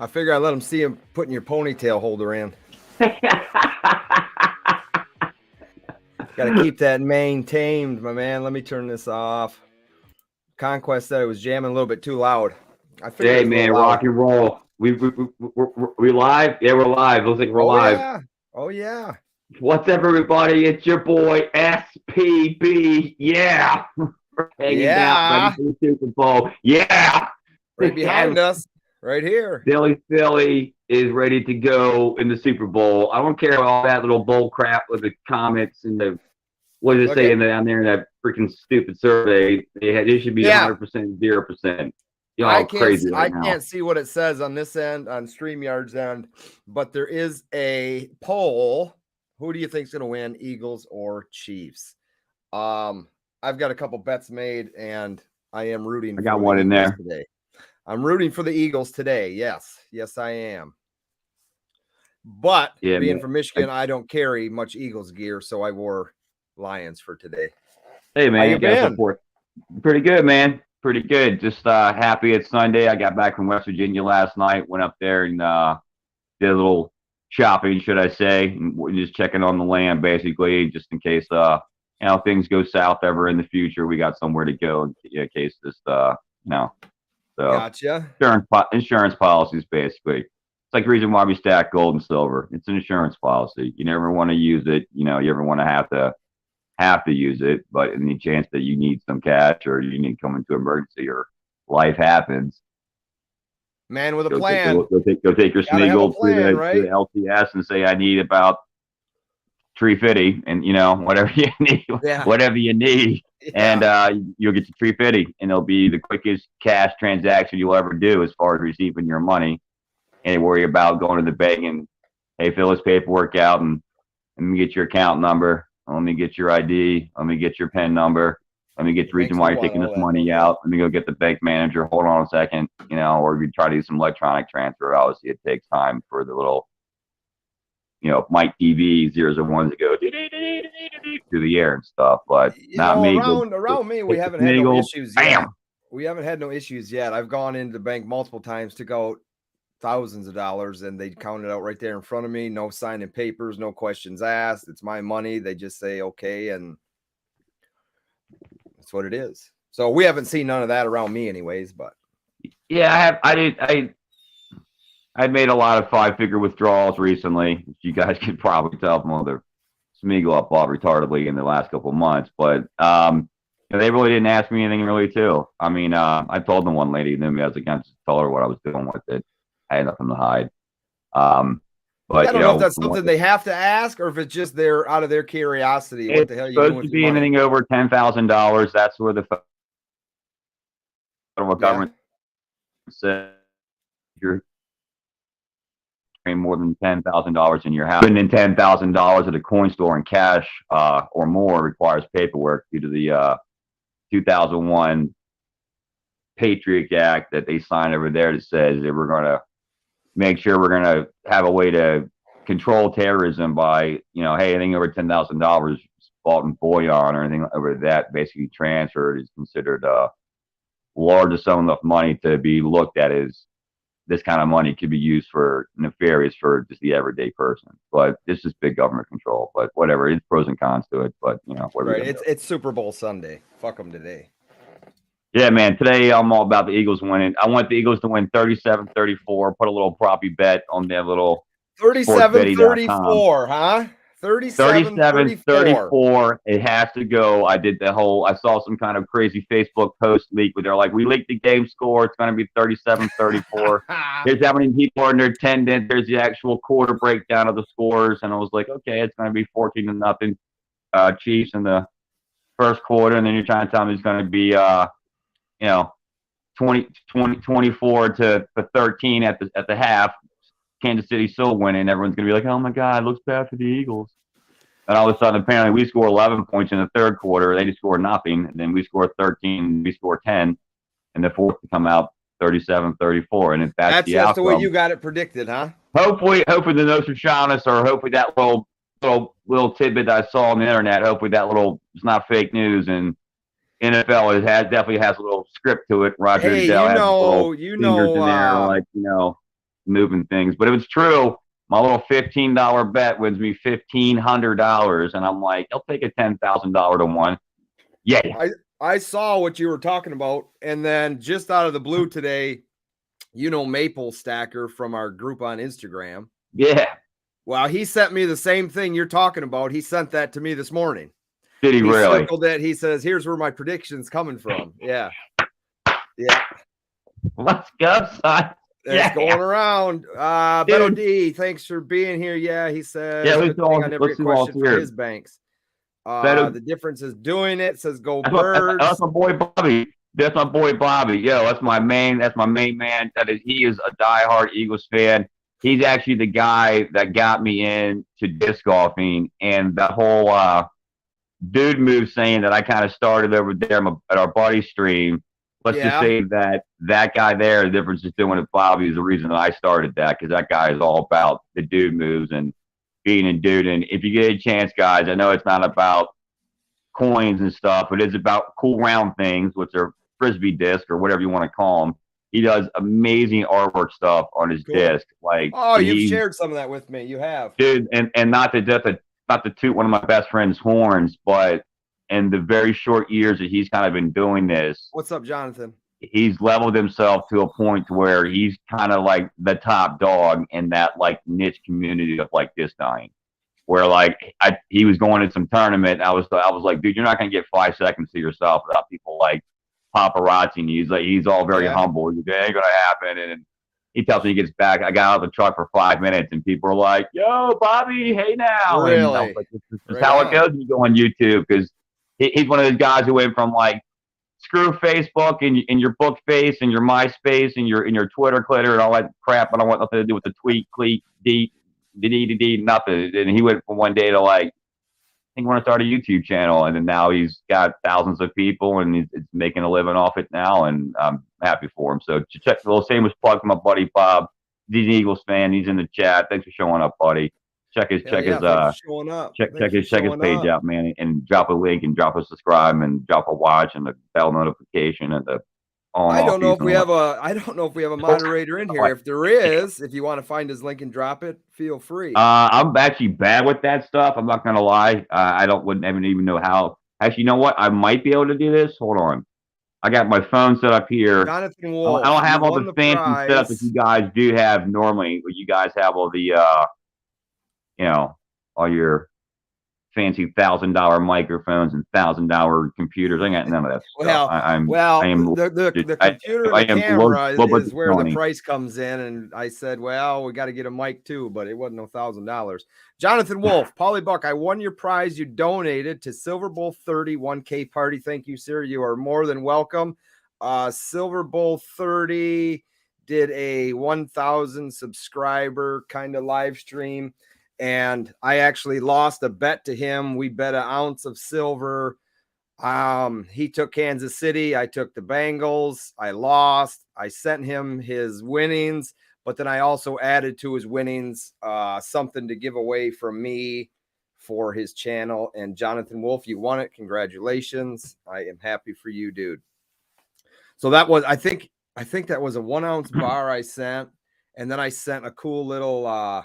I figure I let him see him putting your ponytail holder in. Got to keep that maintained, my man. Let me turn this off. Conquest said it was jamming a little bit too loud. I figured Hey, it was a man, little loud. rock and roll. We live? Yeah, we're live. Looks like we're live. Yeah. Oh, yeah. What's up, everybody? It's your boy, SPB. Yeah. We're hanging out ready for the Super Bowl. Yeah. Right behind us. Right here. Philly is ready to go in the Super Bowl. I don't care about all that little bull crap with the comments and the what does it say down there in that freaking stupid survey? It should be 100%, 0%. I can't see what it says on this end, on StreamYard's end, but there is a poll. Who do you think is going to win, Eagles or Chiefs? I've got a couple bets made, and I am rooting. I got one in there today. I'm rooting for the Eagles today. Yes, I am. But being from Michigan, I don't carry much Eagles gear, so I wore Lions for today. Hey, man, you got support. Pretty good, man. Pretty good. Just happy it's Sunday. I got back from West Virginia last night. Went up there and did a little shopping, should I say, and just checking on the land, basically, just in case things go south ever in the future. We got somewhere to go in case this So gotcha. Insurance policies, basically. It's like the reason why we stack gold and silver. It's an insurance policy. You never want to use it. You ever want to have to use it, but in the chance that you need some cash or you need to come into emergency or life happens. Man with a plan. Go take your Smeagol to the LTS and say, I need about $350 and whatever you need, whatever you need. Yeah. And you'll get your $350 and it'll be the quickest cash transaction you'll ever do as far as receiving your money. And worry about going to the bank and, hey, fill this paperwork out and let me get your account number. Let me get your ID. Let me get your PIN number. Let me get the reason why you're taking this money out. Let me go get the bank manager. Hold on a second, or you try to do some electronic transfer. Obviously, it takes time for the little, Mike TV zeros and ones to go through the air and stuff. But not me. Around me, we haven't had no issues yet. We haven't had no issues yet. I've gone into the bank multiple times to go thousands of dollars and they count it out right there in front of me. No signing papers, no questions asked. It's my money. They just say okay, and that's what it is. So we haven't seen none of that around me anyways, but yeah, I made a lot of 5-figure withdrawals recently. You guys can probably tell from all the Smeagol up all retardedly in the last couple of months, but they really didn't ask me anything really too. I mean, I told the one lady who knew me, I was against told her what I was doing with it. I had nothing to hide. But I don't know if that's something they have to ask or if it's just they're out of their curiosity. What the hell are you doing with your money? Anything over $10,000. That's where the federal government says you're paying more than $10,000 in your house. Putting in $10,000 at a coin store in cash or more requires paperwork due to the 2001 Patriot Act that they signed over there that says that we're going to make sure we're going to have a way to control terrorism by, hey, anything over $10,000 bought in bullion or anything over that basically transferred is considered a large sum of money to be looked at as this kind of money could be used for nefarious for just the everyday person. But this is big government control. But whatever, it's pros and cons to it. But it's Super Bowl Sunday. Fuck them today. Yeah, man. Today I'm all about the Eagles winning. I want the Eagles to win 37-34. Put a little proppy bet on their little 37-34, huh? 37-34. It has to go. I saw some kind of crazy Facebook post leak where they're like, we leaked the game score. It's going to be 37-34. Here's how many people are in their attendance. There's the actual quarter breakdown of the scores. And I was like, okay, it's going to be 14-0 Chiefs in the first quarter. And then you're trying to tell me it's going to be 24-13 at the half. Kansas City still winning. Everyone's gonna be like, "Oh my God, it looks bad for the Eagles." And all of a sudden, apparently, we score 11 points in the third quarter. They just score nothing. And then we score 13. We score 10, and the fourth to come out 37-34. And if that's the outcome, the way you got it predicted, huh? Hopefully the Nostradamus, or hopefully that little tidbit I saw on the internet. Hopefully that it's not fake news and. NFL definitely has a little script to it. Roger Goodell has little fingers in there, moving things. But if it's true, my little $15 bet wins me $1,500, and I'm like, I'll take a $10,000 to one. Yeah. I saw what you were talking about, and then just out of the blue today, Maple Stacker from our group on Instagram. Yeah. Well, he sent me the same thing you're talking about. He sent that to me this morning. Did he really? Circled it. He says, "Here's where my prediction's coming from." Yeah. Yeah. Let's go, son. It's going around. Beto D, thanks for being here. Yeah, he says. Yeah, I never get question for his banks. The difference is doing it. Says go Birds. That's my boy Bobby. That's my boy Bobby. Yo, that's my main man. He is a diehard Eagles fan. He's actually the guy that got me into disc golfing, and the whole dude move saying that I kind of started over there at our buddy stream. Let's just say that guy there, the difference is doing it. Bobby is the reason that I started that, because that guy is all about the dude moves and being a dude. And if you get a chance, guys, I know it's not about coins and stuff, but it's about cool round things, which are frisbee disc or whatever you want to call them. He does amazing artwork stuff on his disc. Like, you've shared some of that with me. You have, dude, and not to toot one of my best friend's horns, but in the very short years that he's kind of been doing this, what's up, Jonathan? He's leveled himself to a point to where he's kind of like the top dog in that like niche community of like disc dying. Where like he was going to some tournament, I was like, dude, you're not gonna get 5 seconds to yourself without people like paparazzi. He's all very humble. It ain't gonna happen. And he tells me he gets back. I got out of the truck for 5 minutes, and people are like, "Yo, Bobby, hey now." Really? And I was like, this is how it goes when you go on YouTube, because he's one of those guys who went from like screw Facebook and your book face and your MySpace and your Twitter clitter and all that crap. I don't want nothing to do with the tweet, cleat, nothing. And he went from one day to like, I think we're gonna start a YouTube channel, and then now he's got thousands of people and he's making a living off it now, and I'm happy for him. So check the little shameless plug for my buddy Bob. He's an Eagles fan. He's in the chat. Thanks for showing up, buddy. Check his page out, man, and drop a link and drop a subscribe and drop a watch and the bell notification and the I don't know if we have a moderator in here. If there is, if you want to find his link and drop it, feel free. I'm actually bad with that stuff. I'm not gonna lie. I wouldn't even know how. Actually, you know what? I might be able to do this. Hold on. I got my phone set up here. Jonathan Wolf, I don't have all the fancy stuff that you guys do have normally. But you guys have all the all your fancy $1,000 microphones and $1,000 computers. I got none of that stuff. The computer and the camera is where the price comes in. And I said, well, we got to get a mic too, but it wasn't no $1,000. Jonathan Wolf, Paulybuck, I won your prize. You donated to Silver Bowl 30 1K party. Thank you, sir. You are more than welcome. Silver Bowl 30 did a 1,000 subscriber kind of live stream. And I actually lost a bet to him. We bet an ounce of silver. He took Kansas City. I took the Bengals. I lost. I sent him his winnings, but then I also added to his winnings something to give away from me for his channel. And Jonathan Wolf, you won it. Congratulations. I am happy for you, dude. So that was, I think that was a 1 ounce bar I sent. And then I sent a cool little,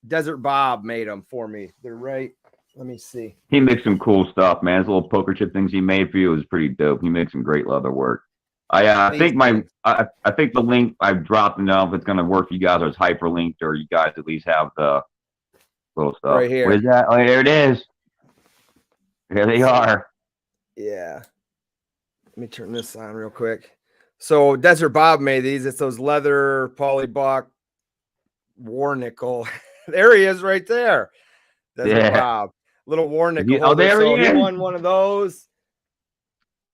Desert Bob made them for me. They're right. Let me see. He makes some cool stuff, man. His little poker chip things he made for you is pretty dope. He makes some great leather work. I think the link I've dropped, and if it's going to work for you guys, or it's hyperlinked, or you guys at least have the little stuff. Right here. Where's that? Oh, there it is. There they are. Yeah. Let me turn this on real quick. So Desert Bob made these. It's those leather Paulybuck war nickel. There he is right there. Desert Bob. Little war nickel. There he is. He won one of those.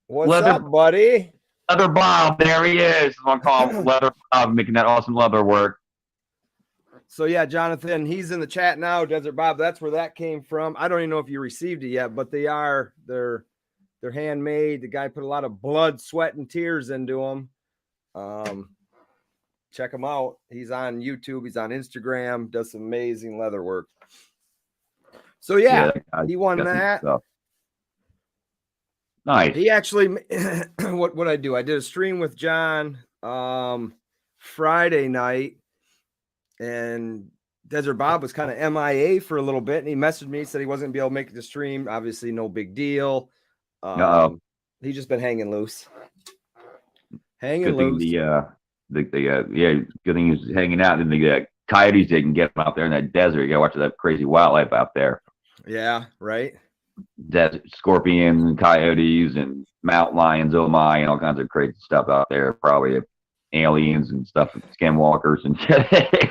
What's up, buddy? Leather Bob. There he is. I'm going to call him Leather Bob, making that awesome leather work. So, yeah, Jonathan, he's in the chat now. Desert Bob, that's where that came from. I don't even know if you received it yet, but they're handmade. The guy put a lot of blood, sweat, and tears into them. Check him out. He's on YouTube. He's on Instagram. Does some amazing leather work. So, he won that. Nice. He actually, what I do? I did a stream with John Friday night, and Desert Bob was kind of MIA for a little bit, and he messaged me, said he wasn't gonna be able to make it to stream. Obviously, no big deal. He's just been hanging loose. Good thing yeah, good thing he's hanging out in the coyotes. They can get him out there in that desert. You gotta watch that crazy wildlife out there. Yeah, right. Desert scorpions and coyotes and mountain lions, oh my, and all kinds of crazy stuff out there. Probably aliens and stuff, skinwalkers and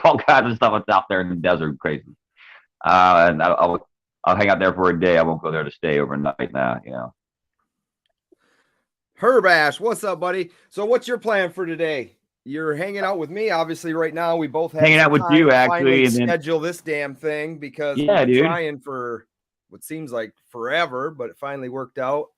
all kinds of stuff that's out there in the desert. Crazy. And I'll hang out there for a day. I won't go there to stay overnight now, you know. Herb Ash, what's up, buddy? So what's your plan for today? You're hanging out with me, obviously, right now. We both have hanging out with you, actually. And schedule this damn thing because we've been trying for what seems like forever, but it finally worked out.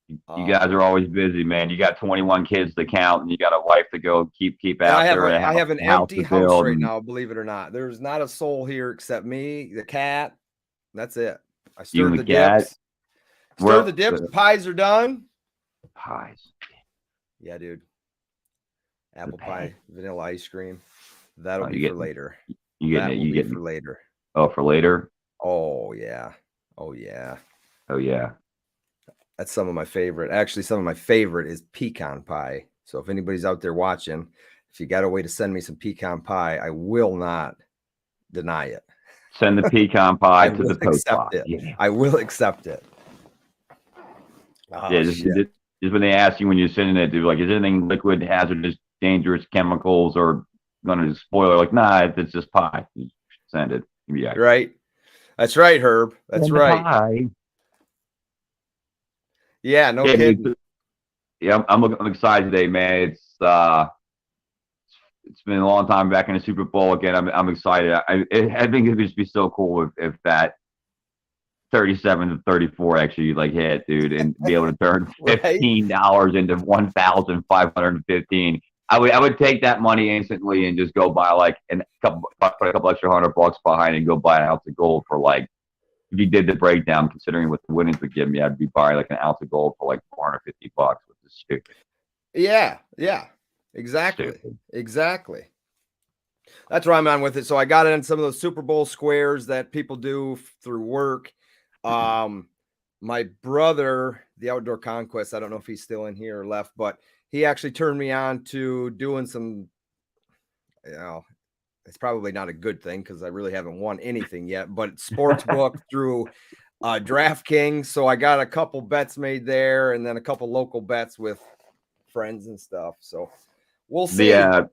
You guys are always busy, man. You got 21 kids to count, and you got a wife to go keep out there. I have an empty house right now, believe it or not. There's not a soul here except me, the cat. That's it. I stirred the dips. Stir the dips. Pies are done. Pies. Yeah, dude. Apple pie, vanilla ice cream. That'll be for later. You get it for later. Oh, for later? Oh, yeah. Oh, yeah. Oh, yeah. That's some of my favorite. Actually, some of my favorite is pecan pie. So if anybody's out there watching, if you got a way to send me some pecan pie, I will not deny it. Send the pecan pie to the post box. Yeah. I will accept it. Oh, yeah, just when they ask you when you're sending it, like, is anything liquid, hazardous, dangerous chemicals, or going to spoil it? Like, nah, it's just pie. You send it. Yeah. Right. That's right, Herb. That's right. Pie. Yeah, no kidding. Yeah, I'm excited today, man. It's been a long time back in the Super Bowl again. I'm excited. I think it would just be so cool if that 37-34 actually like hit, dude, and be able to turn $15 into 1,515. I would take that money instantly and just go buy like put a couple extra $100 behind and go buy an ounce of gold for like. If you did the breakdown, considering what the winnings would give me, I'd be buying like an ounce of gold for like $450, which is stupid. Yeah, exactly. Stupid. Exactly. That's where I'm on with it. So I got it in some of those Super Bowl squares that people do through work. My brother, the Outdoor Conquest, I don't know if he's still in here or left, but he actually turned me on to doing some, it's probably not a good thing because I really haven't won anything yet, but sportsbook through DraftKings. So I got a couple bets made there and then a couple local bets with friends and stuff. So we'll see. Where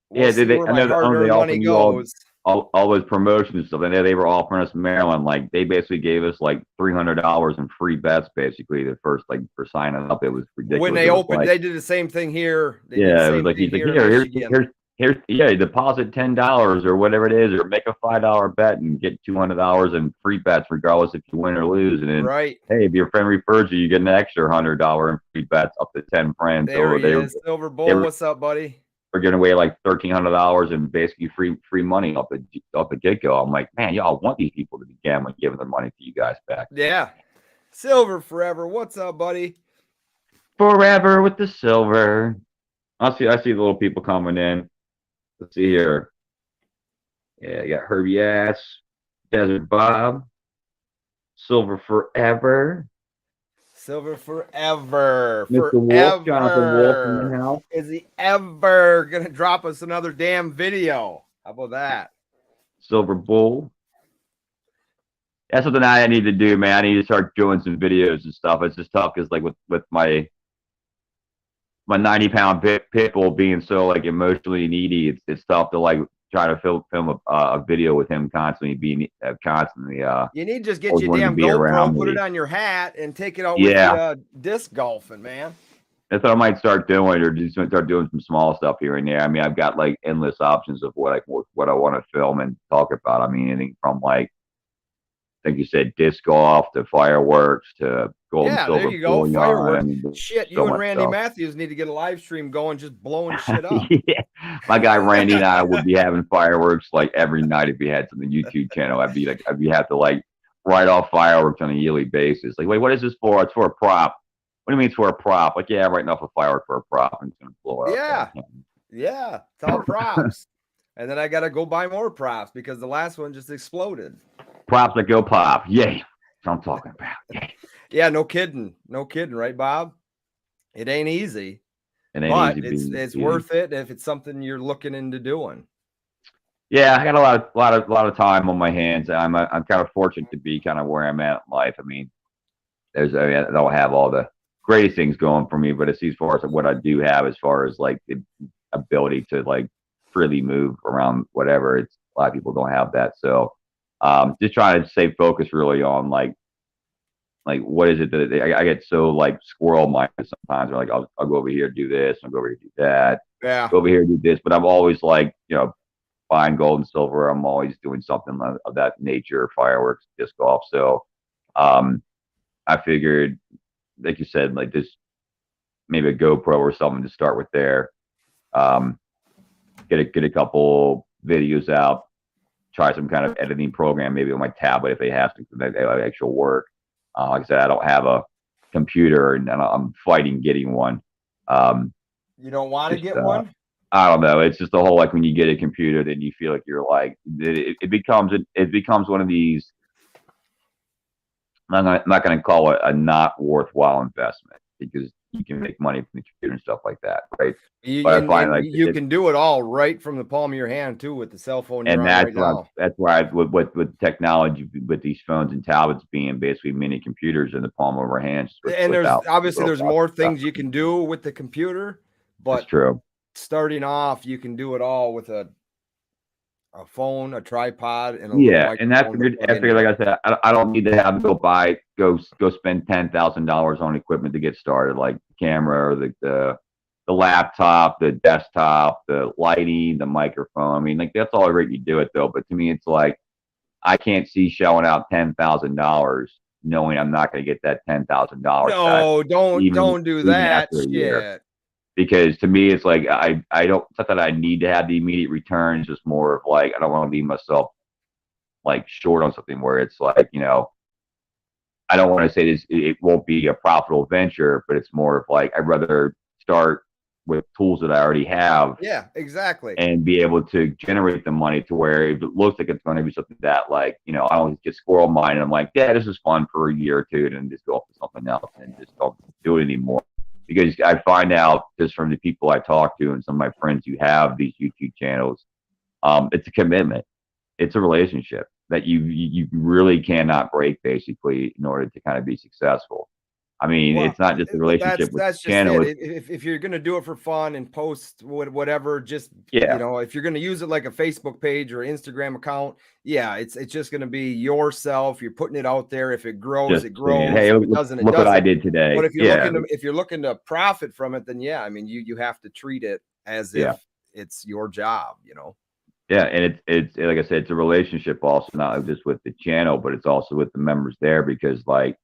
my hard-earned money goes. All those promotions and stuff. And they were offering us in Maryland. Like they basically gave us like $300 in free bets, basically the first for signing up. It was ridiculous. When they opened, they did the same thing here. It was like he's like, here's deposit $10 or whatever it is, or make a $5 bet and get $200 in free bets, regardless if you win or lose. And then, hey, if your friend refers you get an extra $100 in free bets up to 10 friends. There he is, Silver Bull. What's up, buddy? We're giving away like $1,300 and basically free money off the get go. I'm like, man, y'all want these people to be gambling, giving their money to you guys back. Yeah, Silver forever. What's up, buddy? Forever with the silver. I see the little people coming in. Let's see here. Yeah, you got Herbie Ass, Desert Bob, Silver Forever. Silver Forever. Mr. Wolf, Jonathan Wolf in the house. Is he ever going to drop us another damn video? How about that? Silver Bull. That's something I need to do, man. I need to start doing some videos and stuff. It's just tough because, like, with my 90-pound pit bull being so like emotionally needy, it's tough to like try to film a video with him constantly being constantly. You need to just get your damn GoPro, put it on your hat, and take it out with you disc golfing, man. That's what I might start doing, or just start doing some small stuff here and there. I mean, I've got like endless options of what I want to film and talk about. I mean, anything from like, I think you said disc golf to fireworks to gold and silver. There you go. Fireworks. Shit, you and Randy Matthews need to get a live stream going, just blowing shit up. Yeah. My guy Randy and I would be having fireworks like every night if we had some YouTube channel. I'd have to like write off fireworks on a yearly basis. Like, wait, what is this for? It's for a prop. What do you mean it's for a prop? Like, yeah, I'm writing off a firework for a prop and it's gonna blow up. Yeah. It's all props. And then I got to go buy more props because the last one just exploded. Props that go pop. Yay. That's what I'm talking about. Yay. Yeah, no kidding. No kidding, right, Bob? It ain't easy. It ain't but easy it's worth it if it's something you're looking into doing. Yeah, I got a lot of time on my hands. I'm kind of fortunate to be kind of where I'm at in life. I mean, I don't have all the greatest things going for me, but as far as what I do have, as far as like the ability to like freely move around, whatever, it's a lot of people don't have that. So, just trying to stay focused really on like what is it that I get so like squirrel minded sometimes. Like I'll go over here do this, I'll go over here do that, go over here do this, but I'm always like buying gold and silver. I'm always doing something of that nature, fireworks, disc golf. So, I figured, like you said, like this, maybe a GoPro or something to start with there. Get a couple videos out, try some kind of editing program, maybe on my tablet if they have to, they have actual work. Like I said, I don't have a computer and I'm fighting getting one. You don't want to get one? I don't know. It's just the whole, like when you get a computer, then you feel like you're like, it becomes one of these, I'm not going to call it a not worthwhile investment because you can make money from the computer and stuff like that, right? But I find like you can do it all right from the palm of your hand too with the cell phone you're on right now. That's why with technology, with these phones and tablets being basically mini computers in the palm of our hands. And there's obviously there's more things you can do with the computer, but that's true. Starting off, you can do it all with a phone, a tripod, and and that's after, like I said, I don't need to have to go spend $10,000 on equipment to get started, like the camera or the laptop, the desktop, the lighting, the microphone. I mean, like that's all right, you do it though. But to me, it's like I can't see shelling out $10,000 knowing I'm not going to get that $10,000. No, don't do that shit. Because to me, it's like I don't. It's not that I need to have the immediate returns. Just more of like I don't want to leave myself like short on something where it's like I don't want to say this. It won't be a profitable venture, but it's more of like I'd rather start with tools that I already have. Yeah, exactly. And be able to generate the money to where if it looks like it's going to be something that like I don't get squirrel minded. I'm like, yeah, this is fun for a year or two, and then just go off to something else and just don't do it anymore. Because I find out just from the people I talk to and some of my friends who have these YouTube channels, it's a commitment. It's a relationship that you really cannot break basically in order to kind of be successful. I mean, it's not just a relationship with the channel. If you're going to do it for fun and post whatever, just, if you're going to use it like a Facebook page or Instagram account, it's just going to be yourself. You're putting it out there. If it grows, it grows. Hey, look what I did today. But if you're looking to profit from it, then I mean, you have to treat it as if it's your job, Yeah, and it's like I said, it's a relationship also, not just with the channel, but it's also with the members there because like,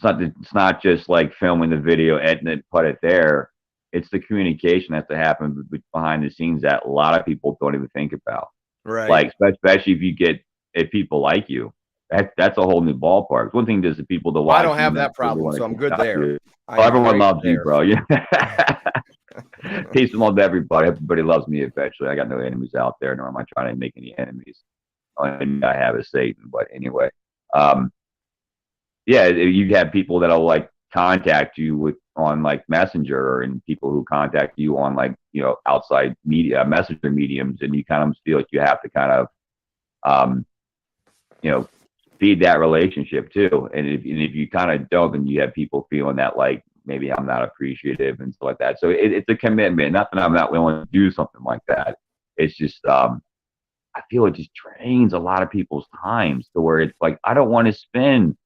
it's not just like filming the video, editing it, put it there. It's the communication that has to happen behind the scenes that a lot of people don't even think about. Right. Like especially if people like you, that's a whole new ballpark. One thing is the people that watch. I don't have that problem, so I'm good there. Everyone loves you, bro. Yeah. Peace and love to everybody. Everybody loves me eventually. I got no enemies out there, nor am I trying to make any enemies. Only I have is Satan. But anyway, you have people that'll like contact you on like Messenger, and people who contact you on like outside media messenger mediums, and you kind of feel like you have to kind of feed that relationship too. And if you kind of don't, then you have people feeling that like maybe I'm not appreciative and stuff like that. So it's a commitment. Not that I'm not willing to do something like that. It's just I feel it just drains a lot of people's times to where it's like I don't want to spend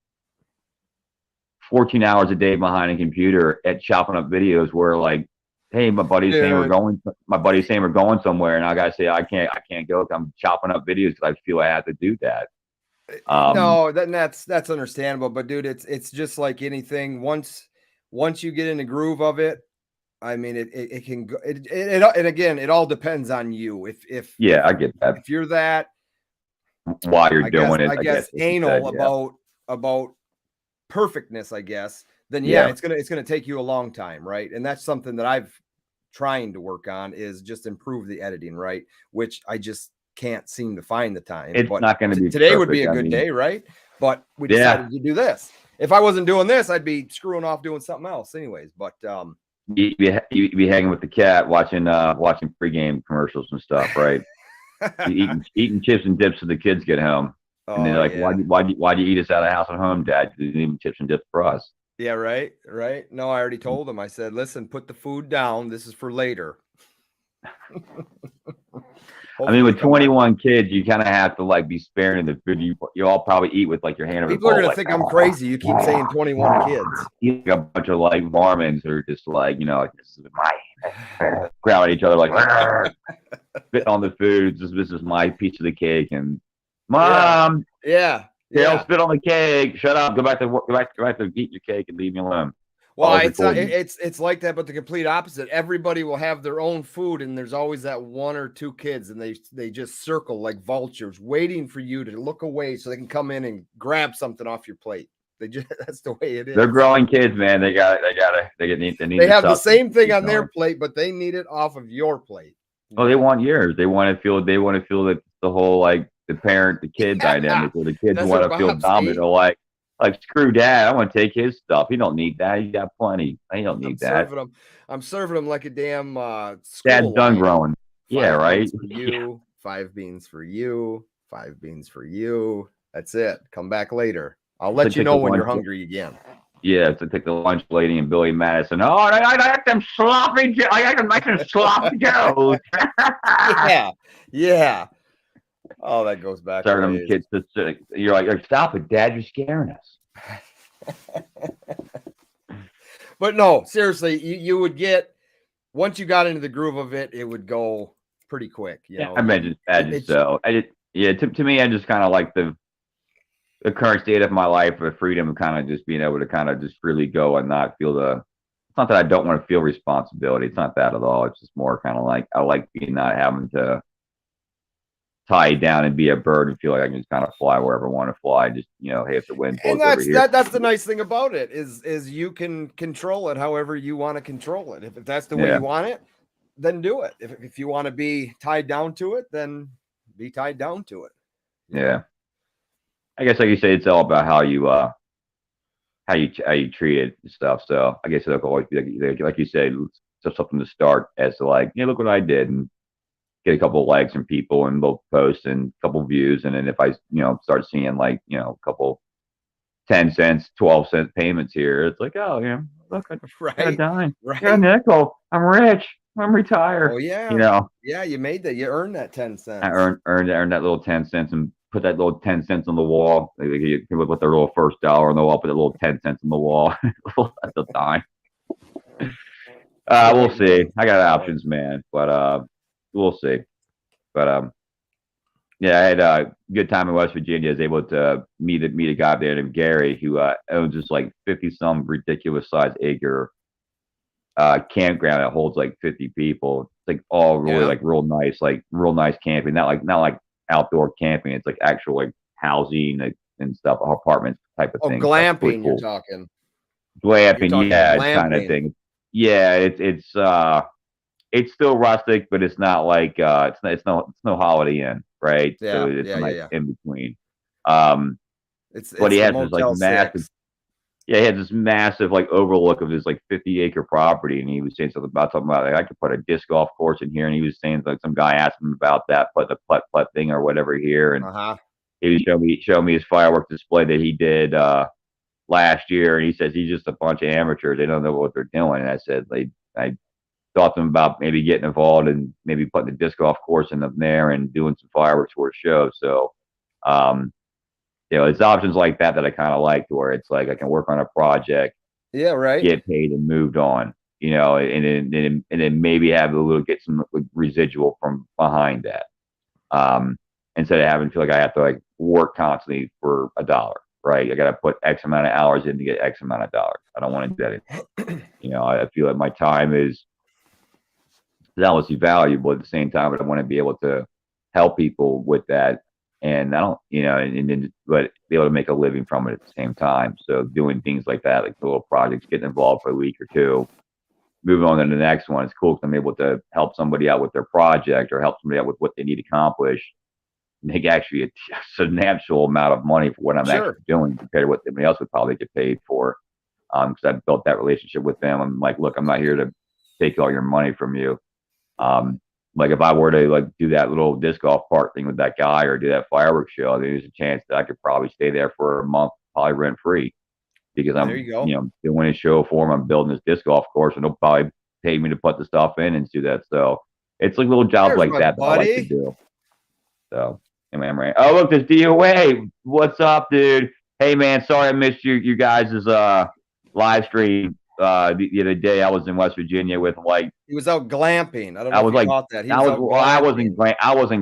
14 hours a day behind a computer at chopping up videos where like, hey, my buddy's saying we're going somewhere, and I gotta say I can't go. I'm chopping up videos because I feel I have to do that. No, that's understandable, but dude, it's just like anything. Once you get in the groove of it, I mean, it can go. And again, it all depends on you. If I get that. If you're that, why you're doing it, I guess anal about perfectness, I guess, then it's gonna take you a long time, right? And that's something that I've trying to work on is just improve the editing, right? Which I just can't seem to find the time. It's not going to be today perfect. would be a good day, right? But we decided to do this. If I wasn't doing this, I'd be screwing off doing something else anyways. But you'd be hanging with the cat watching pregame commercials and stuff, right? eating chips and dips till the kids get home. And they're like, why do you eat us out of the house at home, Dad? You didn't even chips and dips for us. Yeah, right. No, I already told them. I said, listen, put the food down. This is for later. I mean, with 21 kids, you kind of have to like be sparing the food. You all probably eat with like your hand. People are gonna think I'm crazy. You keep saying 21 kids. You got a bunch of like Mormons who are just like, like this is my growling at each other like spitting on the food. This is my piece of the cake. And Mom, they'll spit on the cake. Shut up. Go back to eat your cake and leave me alone. Well, it's like that, but the complete opposite. Everybody will have their own food, and there's always that one or two kids, and they just circle like vultures, waiting for you to look away so they can come in and grab something off your plate. That's the way it is. They're growing kids, man. They have the same thing on their plate, but they need it off of your plate. Oh, they want yours. They want to feel that the whole like the parent, the kid dynamic, where the kids want to feel dominant. Like, screw Dad. I want to take his stuff. He don't need that. He got plenty. He don't need that. I'm serving him like a damn Dad's done growing. Yeah, right. For you, 5 beans for you, 5 beans for you. That's it. Come back later. I'll let you know when you're hungry again. Yeah, to take the lunch lady and Billy Madison. Oh, I like them sloppy. I like them nice and sloppy Joes. Yeah. Oh, that goes back. Starting kids to you're like, stop it, Dad, you're scaring us. But no, seriously, you would get, once you got into the groove of it, it would go pretty quick. You know? I imagine so. To me, I just kind of like the current state of my life, the freedom of kind of just being able to kind of just freely go and not feel it's not that I don't want to feel responsibility. It's not that at all. It's just more kind of like, I like being not having to tie down and be a bird and feel like I can just kind of fly wherever I want to fly. Just, hey, if the wind blows over here. That's the nice thing about it is you can control it however you want to control it. If that's the way you want it, then do it. If you want to be tied down to it, then be tied down to it. Yeah. I guess, like you say, it's all about how you treat it and stuff. So I guess it'll always be like you said, just something to start as to like, look what I did, and get a couple of likes from people, and they'll post and a couple of views. And then if I, start seeing like, a couple 10 cents, 12 cent payments here, it's like, oh yeah, look, I got a dime. Right. Got a nickel. I'm rich. I'm retired. Oh yeah. Yeah, you made that. You earned that 10 cents. I earned that little 10 cents and put that little 10 cents on the wall. You can put their little first dollar on the wall, put a little 10 cents on the wall. That's a dime. We'll see. I got options, man, but we'll see. But I had a good time in West Virginia. I was able to meet a guy there named Gary who owns this like 50-some ridiculous size acre campground that holds like 50 people. It's like all really like real nice camping. Not like outdoor camping. It's like actual like housing and stuff, apartments type of thing. Glamping, you're talking. Glamping, kind of thing. Yeah, it's still rustic, but it's not like it's no Holiday Inn, right? Yeah, so it's nice in between. But he has this like massive. Yeah, he had this massive like overlook of this like 50-acre property, and he was saying something about like, I could put a disc golf course in here, and he was saying like some guy asked him about that, put the putt thing or whatever here, and he was showing me his fireworks display that he did last year, and he says he's just a bunch of amateurs. They don't know what they're doing. And I said I thought to him about maybe getting involved and maybe putting a disc golf course in up there and doing some fireworks for a show. So, it's options like that I kind of like, to where it's like I can work on a project, get paid and moved on, and then maybe have get some residual from behind that, instead of having to feel like I have to like work constantly for $1. Right, I got to put X amount of hours in to get X amount of dollars. I don't want to do that anymore. I feel like my time is obviously valuable. At the same time, but I want to be able to help people with that, and I don't, but be able to make a living from it at the same time. So doing things like that, like little projects, getting involved for a week or two, moving on to the next one. It's cool because I'm able to help somebody out with their project or help somebody out with what they need accomplished. Make actually a substantial amount of money for what I'm actually doing compared to what somebody else would probably get paid for. Because I've built that relationship with them. I'm like, look, I'm not here to take all your money from you. Like if I were to like do that little disc golf park thing with that guy or do that fireworks show, there's a chance that I could probably stay there for a month, probably rent free, because I'm doing a show for him. I'm building this disc golf course, and they'll probably pay me to put the stuff in and do that. So it's like little jobs like that I like to do. So. Right. Oh, look, there's DOA. What's up, dude? Hey, man, sorry I missed you guys' live stream the other day. I was in West Virginia with like he was out glamping. I don't know if you caught that. I wasn't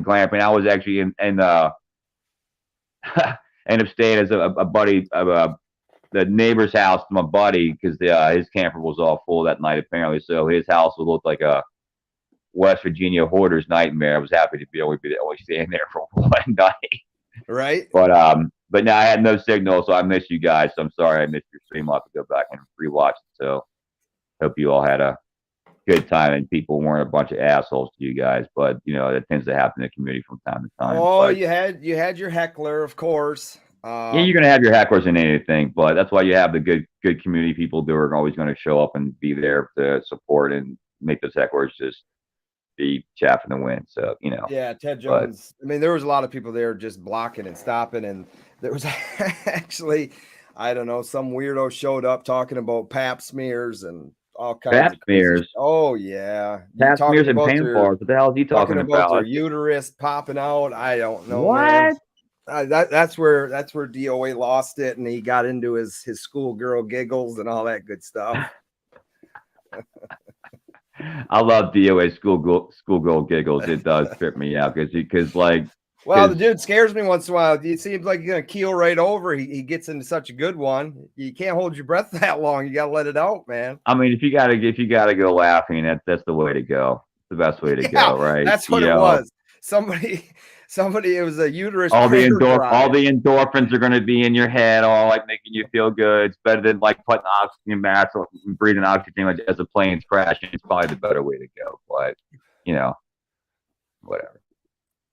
glamping. I was actually in end up staying as a buddy of the neighbor's house to my buddy because his camper was all full that night apparently. So his house looked like a West Virginia hoarder's nightmare. I was happy to be only staying there for one night. Right. But no, I had no signal, so I missed you guys. So I'm sorry I missed your stream. I'll have to go back and rewatch it. So hope you all had a good time and people weren't a bunch of assholes to you guys. But you know, that tends to happen in the community from time to time. Oh, but you had your heckler, of course. Yeah, you're gonna have your hecklers in anything, but that's why you have the good community people who are always going to show up and be there to support and make those hecklers just be chaff in the wind. So you know, yeah, Ted Jones. I mean, there was a lot of people there just blocking and stopping, and there was actually, I don't know, some weirdo showed up talking about pap smears and all kinds pap of smears. Oh yeah, pap smears and pain bars. What the hell is he talking about? Their uterus popping out. I don't know. What? That's where DOA lost it, and he got into his schoolgirl giggles and all that good stuff. I love DOA schoolgirl giggles. It does trip me out because like. Well, the dude scares me once in a while. It seems like he's gonna keel right over. He gets into such a good one. You can't hold your breath that long. You gotta let it out, man. I mean, if you gotta go laughing, that's the way to go. It's the best way to go, right? That's what it was. Somebody. It was a uterus. All the endorphins are going to be in your head, all like making you feel good. It's better than like putting oxygen masks or breathing oxygen as a plane's crashing. It's probably the better way to go. But you know, whatever.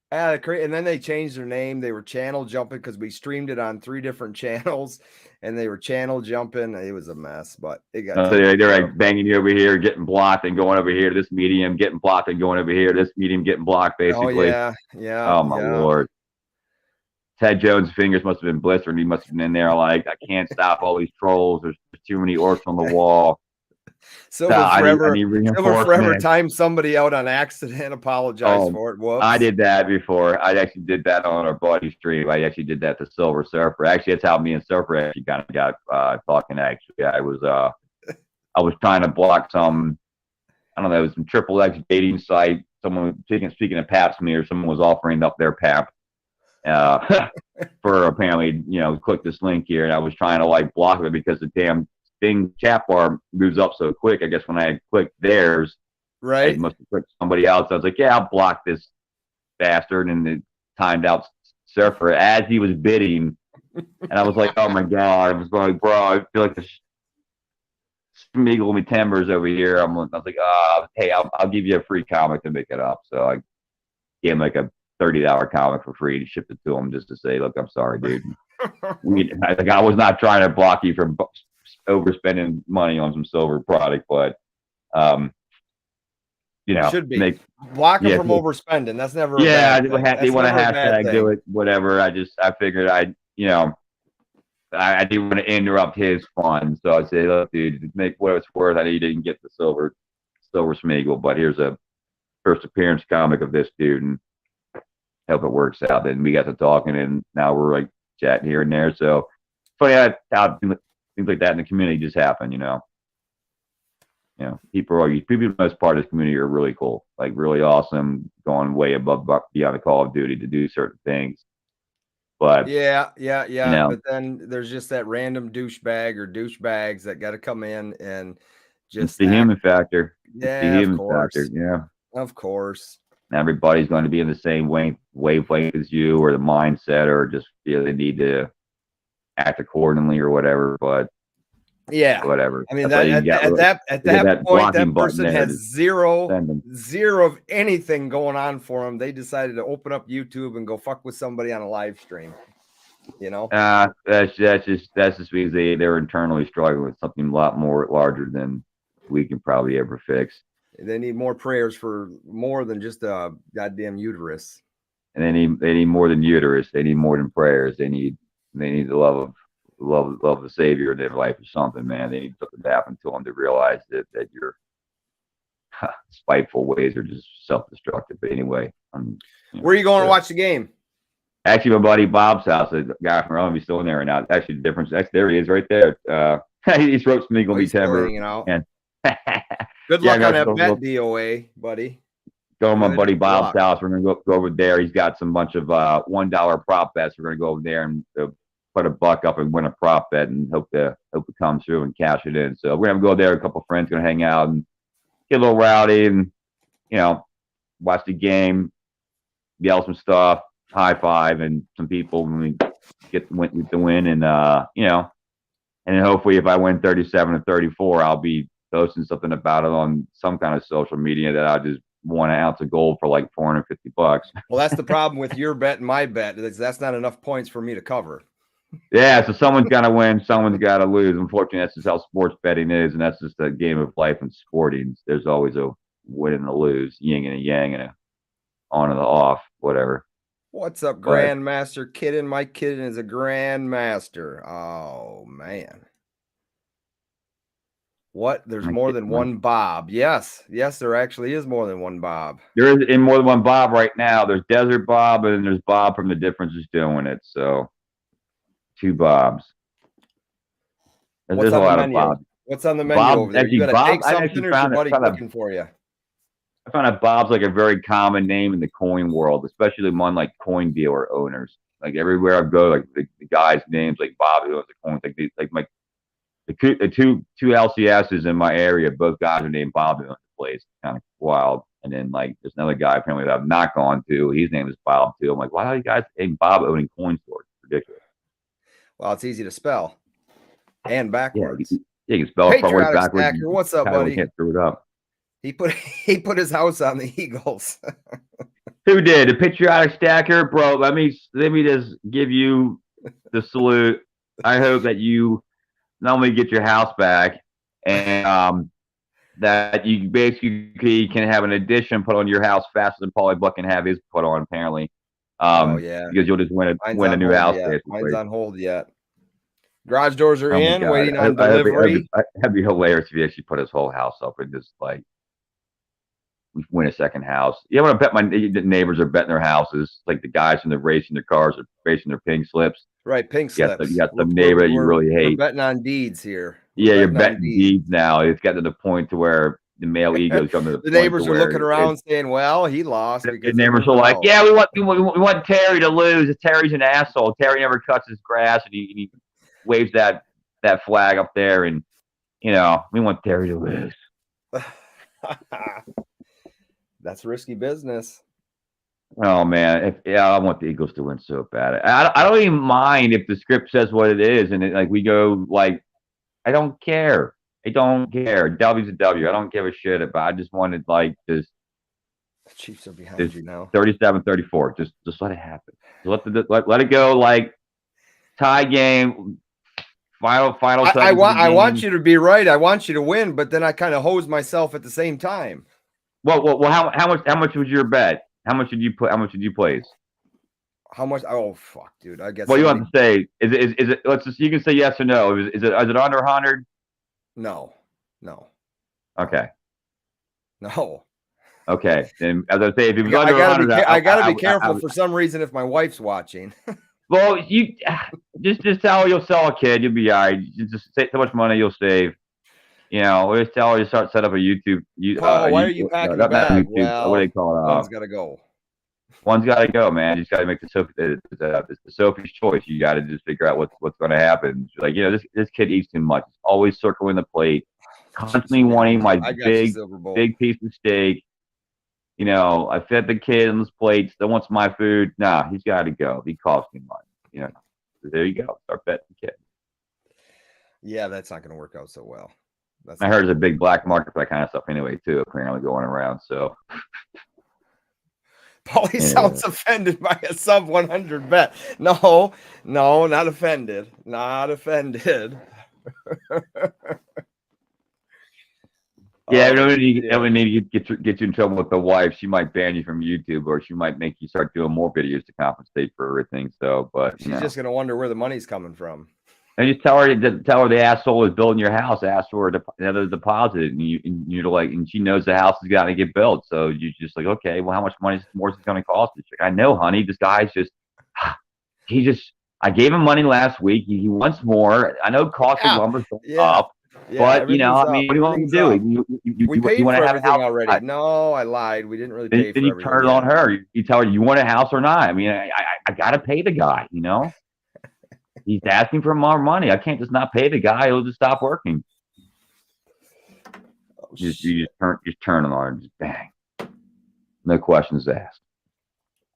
And then they changed their name. They were channel jumping because we streamed it on 3 different channels, and they were channel jumping. It was a mess, but it got. They're like banging you over here, getting blocked, and going over here to this medium, getting blocked, and going over here to this medium, getting blocked. Basically. Oh yeah. Oh my lord. Ted Jones' fingers must have been blistered. He must have been in there like, I can't stop all these trolls. There's too many orcs on the wall. Silver forever timed somebody out on accident. Apologize for it. Whoops. I did that before. I actually did that on our buddy stream. I actually did that to Silver Surfer. Actually, that's how me and Surfer actually kind of got talking. Actually, I was trying to block some. I don't know. It was some triple X dating site. Someone speaking of pap smear, someone was offering up their pap for apparently, click this link here, and I was trying to like block it because the damn thing chat bar moves up so quick. I guess when I had clicked theirs, right, I must have clicked somebody else. I was like, yeah, I'll block this bastard, and it timed out Surfer as he was bidding, and I was like, oh my god, I was like, bro, I feel like the Smeagol me timbers over here. I was like, hey, I'll give you a free comic to make it up. So I gave him like a $30 comic for free to ship it to him just to say, look, I'm sorry, dude. I was not trying to block you from overspending money on some silver product, but should be block them from overspending. That's never they want to hashtag do it, whatever. I figured I didn't want to interrupt his fun, so I'd say, look, dude, make what it's worth. I know you didn't get the silver Smeagol, but here's a first appearance comic of this dude, and hope it works out. Then we got to talking, and now we're like chatting here and there. So funny how things like that in the community just happen, people for the most part of this community are really cool, like really awesome, going way above beyond the Call of Duty to do certain things. But yeah. But then there's just that random douchebag or douchebags that got to come in and just the human factor. Yeah, the human factor. Yeah, of course. Everybody's going to be in the same wavelength as you, or the mindset, or just feel they need to act accordingly or whatever. But Yeah, whatever. I mean That's at that point, that person has zero them. of anything going on for them. They decided to open up YouTube and go fuck with somebody on a live stream. You know, that's just because they're internally struggling with something a lot more larger than we can probably ever fix. They need more prayers for more than just a goddamn uterus. And they need more than uterus. They need more than prayers. They need the love of the Savior in their life or something, man. They need something to happen to them to realize that your spiteful ways are just self-destructive. But anyway, where are you going to watch the game? Actually, my buddy Bob's house. The guy from Rome, he's still in there right now. Actually, the difference. There he is, right there. He's wrote something gonna be timber. And good luck on that bet, DOA, buddy. Go to my buddy Bob's house. We're gonna go over there. He's got some bunch of $1 prop bets. We're gonna go over there and put a buck up and win a prop bet and hope it comes through and cash it in. So we're gonna go there. A couple of friends gonna hang out and get a little rowdy and watch the game, yell some stuff, high five, and some people when we get the win, and and then hopefully if I win 37-34, I'll be posting something about it on some kind of social media that I just won an ounce of gold for like $450. Well, that's the problem with your bet and my bet. That's not enough points for me to cover. Yeah, so someone's got to win, someone's got to lose. Unfortunately, that's just how sports betting is, and that's just a game of life and sporting. There's always a win and a lose, yin and a yang, and a on and a off, whatever. What's up, Grandmaster Kitten? My kitten is a Grandmaster. Oh, man. What? There's more than one Bob. Yes, there actually is more than one Bob. There is more than one Bob right now. There's Desert Bob, and there's Bob from The Difference Is Doing It. So 2 Bobs. There's a lot of Bobs. What's on the menu over there? You gotta take something, or is your buddy cooking for you? I found out Bob's like a very common name in the coin world, especially among like coin dealer owners. Like everywhere I go, like the guys' names like Bob who owns the coins, the two LCSs in my area, both guys are named Bob who owns the place. Kind of wild. And then like there's another guy apparently that I've not gone to. His name is Bob too. I'm like, why are you guys named Bob owning coin stores? It's ridiculous. Well, it's easy to spell and backwards. Yeah, you can spell it forward, backwards. Stacker, what's up, buddy? Can't screw it up. He put his house on the Eagles. Who did? The patriotic stacker, bro? Let me just give you the salute. I hope that you not only get your house back, and that you basically can have an addition put on your house faster than Paulybuck can have his put on. Apparently, yeah, because you'll just win a new house. Mine's on hold yet. Garage doors are in, waiting on delivery. That'd be hilarious if he actually put his whole house up and just like win a second house. Yeah, I want to bet the neighbors are betting their houses. Like the guys from the racing their cars are racing their pink slips. Right, pink slips. You got some neighbor that you really hate. We're betting on deeds here. You're betting deeds now. It's got to the point to where the male egos come to the neighbors are looking around saying, "Well, he lost." The neighbors are like, "Yeah, we want Terry to lose. Terry's an asshole. Terry never cuts his grass, and he waves that flag up there, and we want Terry to lose." That's risky business. Oh man, I want the Eagles to win so bad. I don't even mind if the script says what it is, and we go like, I don't care. I don't care. W's a W. I don't give a shit about. I just wanted like this. The Chiefs are behind you now. 37-34. Just let it happen. Let it go. Like tie game. Final. I want you to be right. I want you to win, but then I kind of hose myself at the same time. Well. How much was your bet? How much did you put? How much did you place? How much? Oh fuck, dude! I guess. Well, you want to say is it? Let's just you can say yes or no. Is it under 100? No. Okay. No. Okay. Then as I say, if it was under 100, I gotta be careful for some reason if my wife's watching. Well, you just tell her you'll sell a kid. You'll be all right. Just say how much money you'll save. Just tell her you start set up a YouTube. Why are you packing the bag? Well, what do they call it? One's got to go. One's got to go, man. You just got to make the Sophie's choice. You got to just figure out what's going to happen. Like this kid eats too much. He's always circling the plate, constantly wanting my big piece of steak. I fed the kid on his plate. Still wants my food. Nah, he's got to go. He costs me money. So there you go. Start betting the kid. Yeah, that's not going to work out so well. I heard there's a big black market for that kind of stuff anyway, too, apparently going around. So Pauly sounds offended by a sub 100 bet. No, not offended. Not offended. Yeah, maybe get you in trouble with the wife. She might ban you from YouTube, or she might make you start doing more videos to compensate for everything. So, but she's just gonna wonder where the money's coming from. And just tell her the asshole is building your house. Ask for another deposit, and you're like, and she knows the house has got to get built. So you just like, okay, well, how much money more is it going to cost? She's like, I know, honey. This guy's just, I gave him money last week. He wants more. I know cost of lumber's going up. Yeah, but I mean, what do you want me to do? We paid for everything already. No, I lied. We didn't really pay for everything. Then you turn it on her. You tell her you want a house or not. I mean, I got to pay the guy. He's asking for more money. I can't just not pay the guy. He'll just stop working. You just turn it on. Just bang. No questions asked.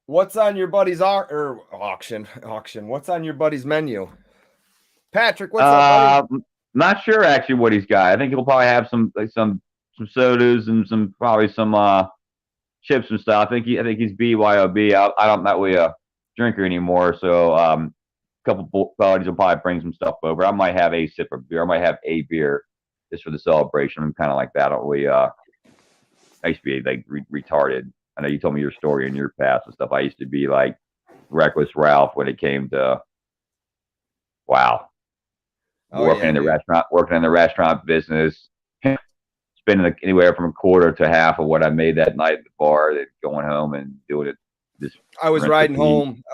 What's on your buddy's auction? What's on your buddy's menu? Patrick, what's up, buddy? Not sure actually what he's got. I think he'll probably have some sodas and probably some chips and stuff. I think he's BYOB. I'm not really a drinker anymore, so a couple buddies will probably bring some stuff over. I might have a sip of beer. I might have a beer just for the celebration. I'm kind of like that. I don't really. I used to be like retarded. I know you told me your story in your past and stuff. I used to be like Reckless Ralph when it came to working in the restaurant business, spending anywhere from a quarter to half of what I made that night at the bar, going home and doing it. I was riding home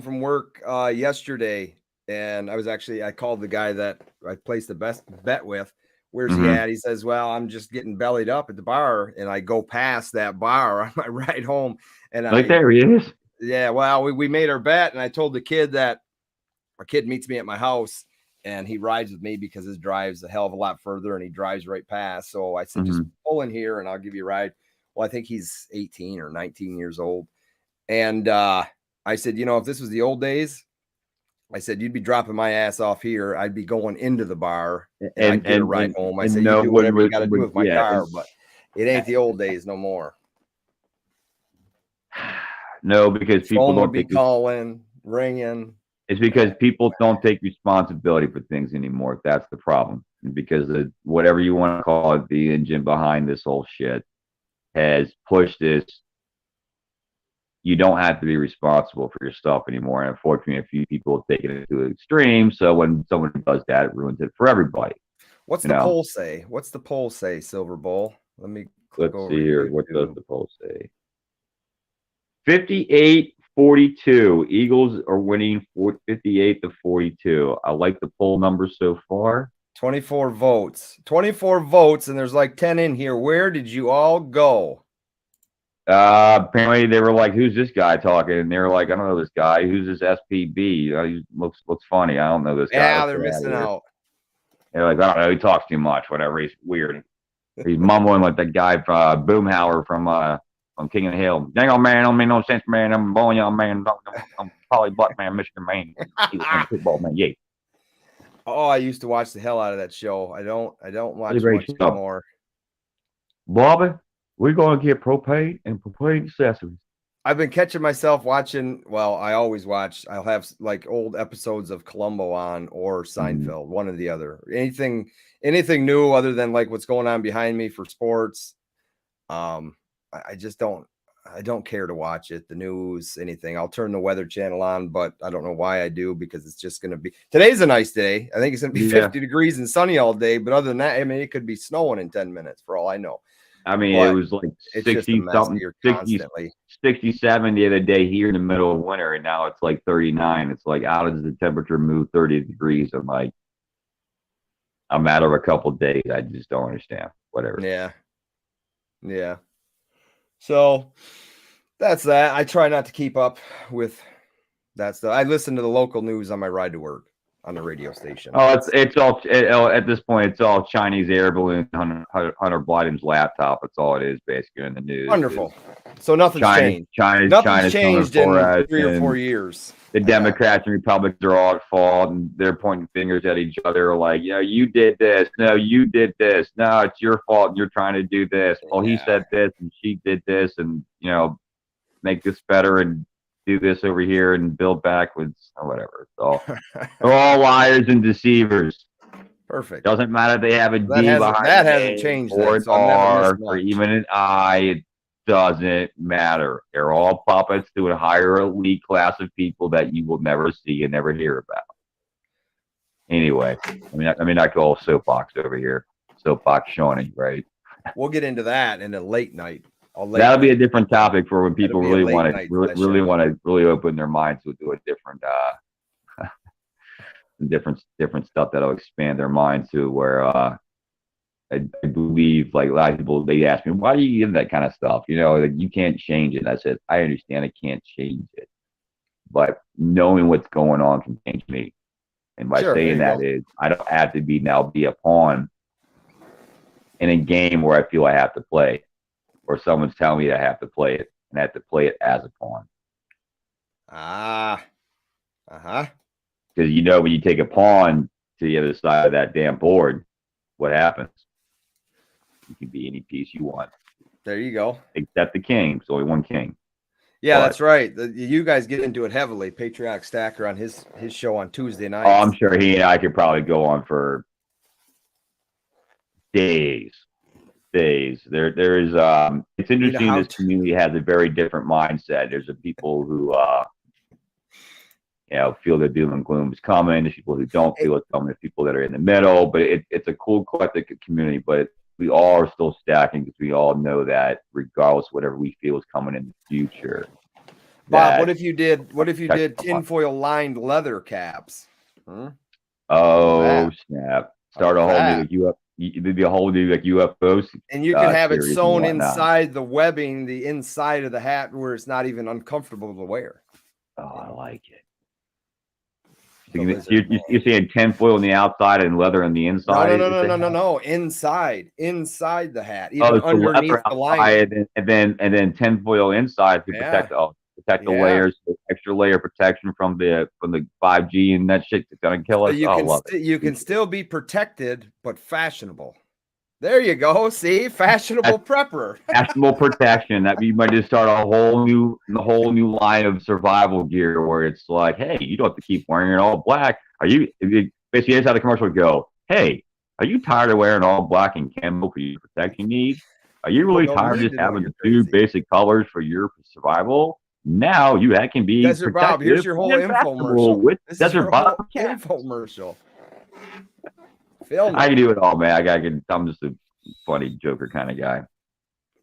from work yesterday, and I called the guy that I placed the best bet with. Where's he at? He says, well, I'm just getting bellied up at the bar, and I go past that bar on my ride home. And there he is. Yeah, well, we made our bet, and I told the kid that our kid meets me at my house, and he rides with me because his drive's a hell of a lot further, and he drives right past. So I said, just pull in here, and I'll give you a ride. Well, I think he's 18 or 19 years old. And I said, if this was the old days, I said, you'd be dropping my ass off here. I'd be going into the bar and I'd get a ride home. I said, you do whatever you got to do with my car, but it ain't the old days no more. No, because people don't be calling, ringing. It's because people don't take responsibility for things anymore. That's the problem. Because whatever you want to call it, the engine behind this whole shit has pushed this. You don't have to be responsible for your stuff anymore. And unfortunately, a few people have taken it to an extreme. So when someone does that, it ruins it for everybody. What's the poll say? What's the poll say, Silver Bowl? Let's see here. What does the poll say? 58-42. Eagles are winning 58-42. I like the poll numbers so far. 24 votes. 24 votes, and there's like 10 in here. Where did you all go? Apparently they were like, who's this guy talking? And they were like, I don't know this guy. Who's this SPB? He looks funny. I don't know this guy. Yeah, they're missing out. They're like, I don't know. He talks too much. Whatever. He's weird. He's mumbling like that guy Boomhauer from King of the Hill. Dang on, man. Don't make no sense, man. I'm Bullion, man. I'm Paulybuck, man. Michigan, man. He's a football man. Yeah. Oh, I used to watch the hell out of that show. I don't watch much anymore. Bobby, we're going to get propane and propane accessories. I've been catching myself watching. Well, I always watch. I'll have like old episodes of Columbo on or Seinfeld, one or the other. Anything new other than like what's going on behind me for sports. I just don't. I don't care to watch it. The news, anything. I'll turn the Weather Channel on, but I don't know why I do because it's just going to be. Today's a nice day. I think it's going to be 50 degrees and sunny all day. But other than that, I mean, it could be snowing in 10 minutes for all I know. I mean, it was like 60 something, 67 the other day here in the middle of winter, and now it's like 39. It's like, how does the temperature move 30 degrees? I'm like, a matter of a couple of days. I just don't understand. Whatever. Yeah. So that's that. I try not to keep up with that stuff. I listen to the local news on my ride to work. on the radio station. Oh, it's all at this point. It's all Chinese air balloon, Hunter Biden's laptop. That's all it is basically in the news. Wonderful. So nothing's changed. Nothing's changed in 3 or 4 years. The Democrats and Republicans are all at fault, and they're pointing fingers at each other, like, you did this. No, you did this. No, it's your fault. And you're trying to do this. Well, he said this, and she did this, and make this better and do this over here and build backwards or whatever. So they're all liars and deceivers. Perfect. Doesn't matter if they have a D behind that hasn't changed, or an R or even an I. It doesn't matter. They're all puppets to a higher elite class of people that you will never see and never hear about. Anyway, I mean, not go soapbox over here. Soapbox Shawnee, right? We'll get into that in a late night. That'll be a different topic for when people really want to really open their minds to do a different different stuff that'll expand their minds to where I believe, like, a lot of people, they ask me, why do you give that kind of stuff? Like, you can't change it. I said, I understand I can't change it, but knowing what's going on can change me. And by saying that is, I don't have to be a pawn in a game where I feel I have to play, or someone's telling me I have to play it, and I have to play it as a pawn. Because when you take a pawn to the other side of that damn board, what happens? You can be any piece you want. There you go. Except the king. There's only one king. Yeah, that's right. You guys get into it heavily. Patriotic Stacker on his show on Tuesday night. Oh, I'm sure he and I could probably go on for days. There is it's interesting. This community has a very different mindset. There's people who feel the doom and gloom is coming. There's people who don't feel it's coming. There's people that are in the middle. But it's a cool collective community. But we all are still stacking because we all know that regardless of whatever we feel is coming in the future. Bob, what if you did tinfoil lined leather caps? Oh, snap. Start a whole new It'd be a whole new UFO. And you can have it sewn inside the webbing, the inside of the hat, where it's not even uncomfortable to wear. Oh, I like it. So you're saying tinfoil on the outside and leather on the inside? No. Inside the hat, even underneath the lining, and then tinfoil inside to protect the layers, the extra layer protection from the 5G and that shit that's gonna kill us. You can still be protected, but fashionable. There you go. See, fashionable prepper. Fashionable protection. That you might just start a whole new line of survival gear where it's like, hey, you don't have to keep wearing it all black. Basically, here's how the commercial would go. Hey, are you tired of wearing all black and camo for your protection needs? Are you really tired of just having the two basic colors for your survival? Now that can be Desert Bob. Here's your whole infomercial. With Desert Bob infomercial. I can do it all, man. I'm just a funny joker kind of guy.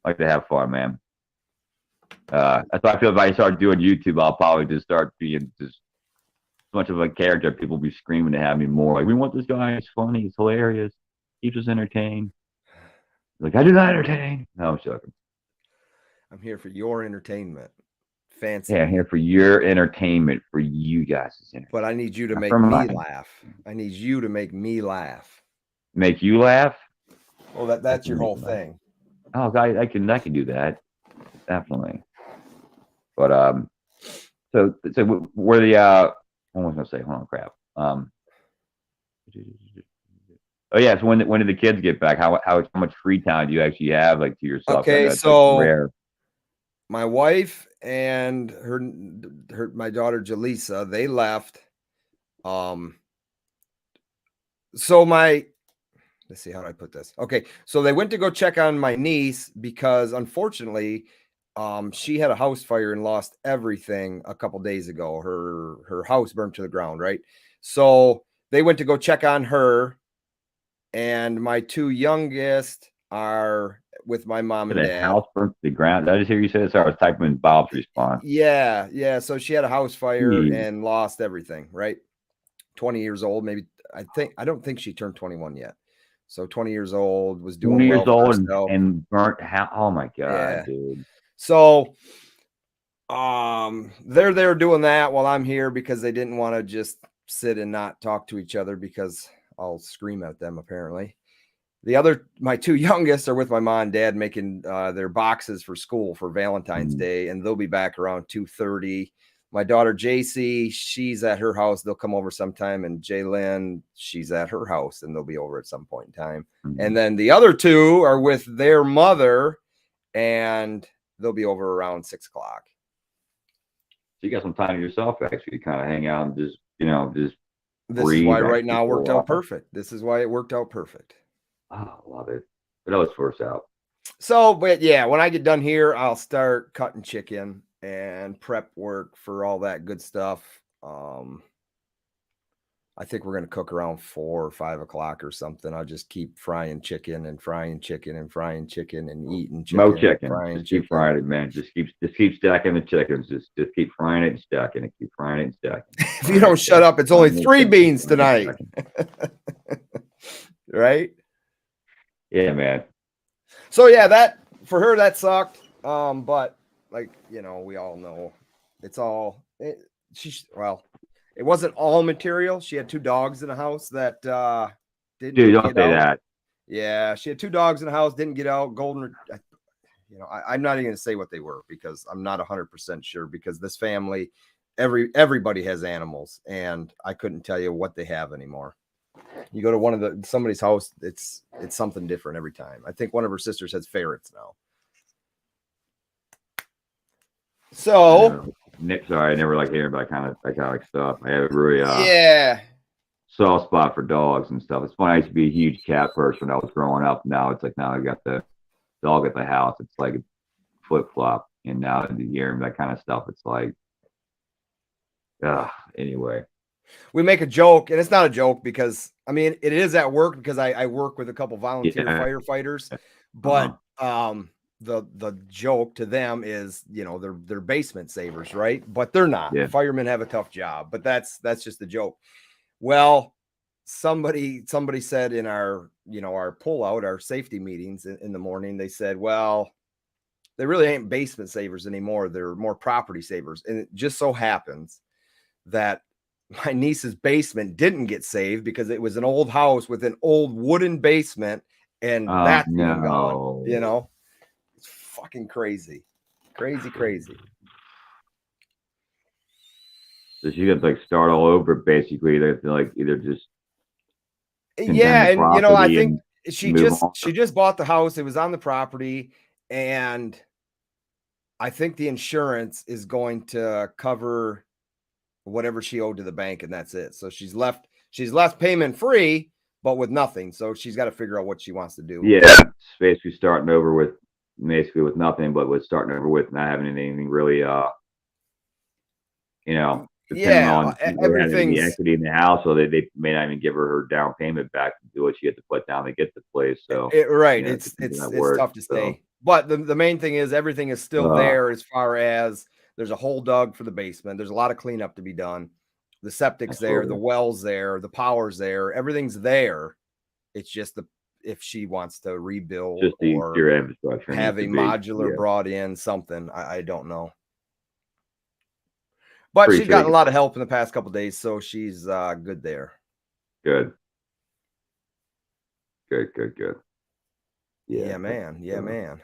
I like to have fun, man. That's why I feel if I start doing YouTube, I'll probably just start being just much of a character. People be screaming to have me more. Like, we want this guy. It's funny. It's hilarious. Keeps us entertained. Like, I do not entertain. No, I'm joking. I'm here for your entertainment. Fancy. Yeah, I'm here for your entertainment, for you guys' entertainment. But I need you to make me laugh. I need you to make me laugh. Make you laugh? Well, that's your whole thing. Oh, I can do that. Definitely. But so where the what was I gonna say? Hold on, crap. Oh yeah, so when did the kids get back? How much free time do you actually have, like, to yourself? Okay, so rare. My wife and my daughter Jaleesa, they left. So let's see, how do I put this? Okay, so they went to go check on my niece because unfortunately, she had a house fire and lost everything a couple days ago. Her house burned to the ground, right? So they went to go check on her, and my two youngest are with my mom and dad. House burnt to the ground. Did I just hear you say this? I was typing in Bob's response. Yeah. So she had a house fire and lost everything, right? 20 years old, maybe. I don't think she turned 21 yet. So 20 years old, was doing 20 years old and burnt house. Oh my God, dude. So they're there doing that while I'm here because they didn't want to just sit and not talk to each other because I'll scream at them apparently. My two youngest are with my mom and dad making their boxes for school for Valentine's Day, and they'll be back around 2:30. My daughter JC, she's at her house. They'll come over sometime, and Jaylyn, she's at her house, and they'll be over at some point in time. And then the other two are with their mother, and they'll be over around 6 o'clock. So you got some time to yourself, actually, kind of hang out and just, just. This is why right now worked out perfect. This is why it worked out perfect. Oh, love it. It always works out. So, but yeah, when I get done here, I'll start cutting chicken and prep work for all that good stuff. I think we're going to cook around 4 or 5 o'clock or something. I'll just keep frying chicken and frying chicken and frying chicken and eating chicken. Mo chicken. Just keep frying it, man. Just keep stacking the chickens. Just keep frying it and stacking it. Keep frying it and stacking it. If you don't shut up, it's only 3 beans tonight. Right? Yeah, man. So yeah, that for her that sucked. But like, we all know it's all it wasn't all material. She had 2 dogs in the house that didn't. Dude, don't say that. Yeah, she had 2 dogs in the house, didn't get out. I'm not even going to say what they were because I'm not 100% sure, because this family, everybody has animals, and I couldn't tell you what they have anymore. You go to somebody's house, it's something different every time. I think one of her sisters has ferrets now. So sorry, I never like hearing about kind of like stuff. I have a really soft spot for dogs and stuff. It's funny. I used to be a huge cat person when I was growing up. Now it's like, now I got the dog at the house. It's like a flip flop. And now hearing that kind of stuff, it's like, anyway. We make a joke, and it's not a joke because it is at work because I work with a couple volunteer firefighters, but the joke to them is, they're basement savers, right? But they're not. Yeah. Firemen have a tough job, but that's just a joke. Well, somebody said in our pullout, our safety meetings in the morning, they said, well, they really ain't basement savers anymore. They're more property savers. And it just so happens that my niece's basement didn't get saved because it was an old house with an old wooden basement, and that's gone. It's fucking crazy. Crazy. So she got to start all over basically. They either just and I think she just bought the house. It was on the property, and I think the insurance is going to cover whatever she owed to the bank, and that's it. So she's left payment free, but with nothing. So she's got to figure out what she wants to do. Yeah, basically starting over with nothing, but with starting over with not having anything really, on everything, the equity in the house, so they may not even give her down payment back to do what she had to put down to get the place. So it's tough to say. But the main thing is everything is still there as far as there's a hole dug for the basement. There's a lot of cleanup to be done. The septic's there, the well's there, the power's there, everything's there. It's just if she wants to rebuild or your infrastructure, have a modular brought in, something. I don't know. But she's gotten a lot of help in the past couple of days, so she's good there. Good. Yeah, man.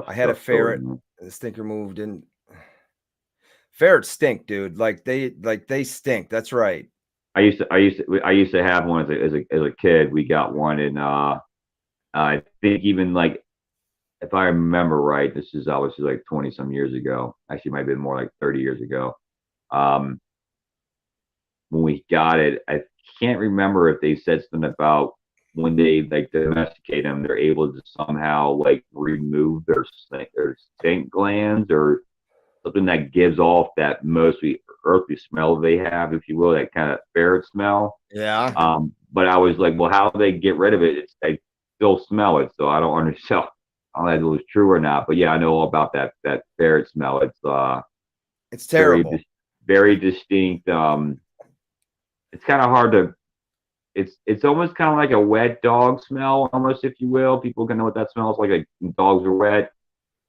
I had a ferret. The stinker moved in. Ferrets stink, dude. Like they stink. That's right. I used to have one as a kid. We got one, and I think even if I remember right, this is obviously 20 some years ago. Actually, it might have been more like 30 years ago. When we got it, I can't remember if they said something about when they domesticate them, they're able to somehow remove their stink glands or something that gives off that mostly earthy smell they have, if you will, that kind of ferret smell. Yeah. But I was like, well, how do they get rid of it? They still smell it, so I don't understand. I don't know if it was true or not, but yeah, I know all about that ferret smell. It's terrible. Very distinct. It's kind of hard to. It's almost kind of like a wet dog smell, almost, if you will. People can know what that smells like dogs are wet.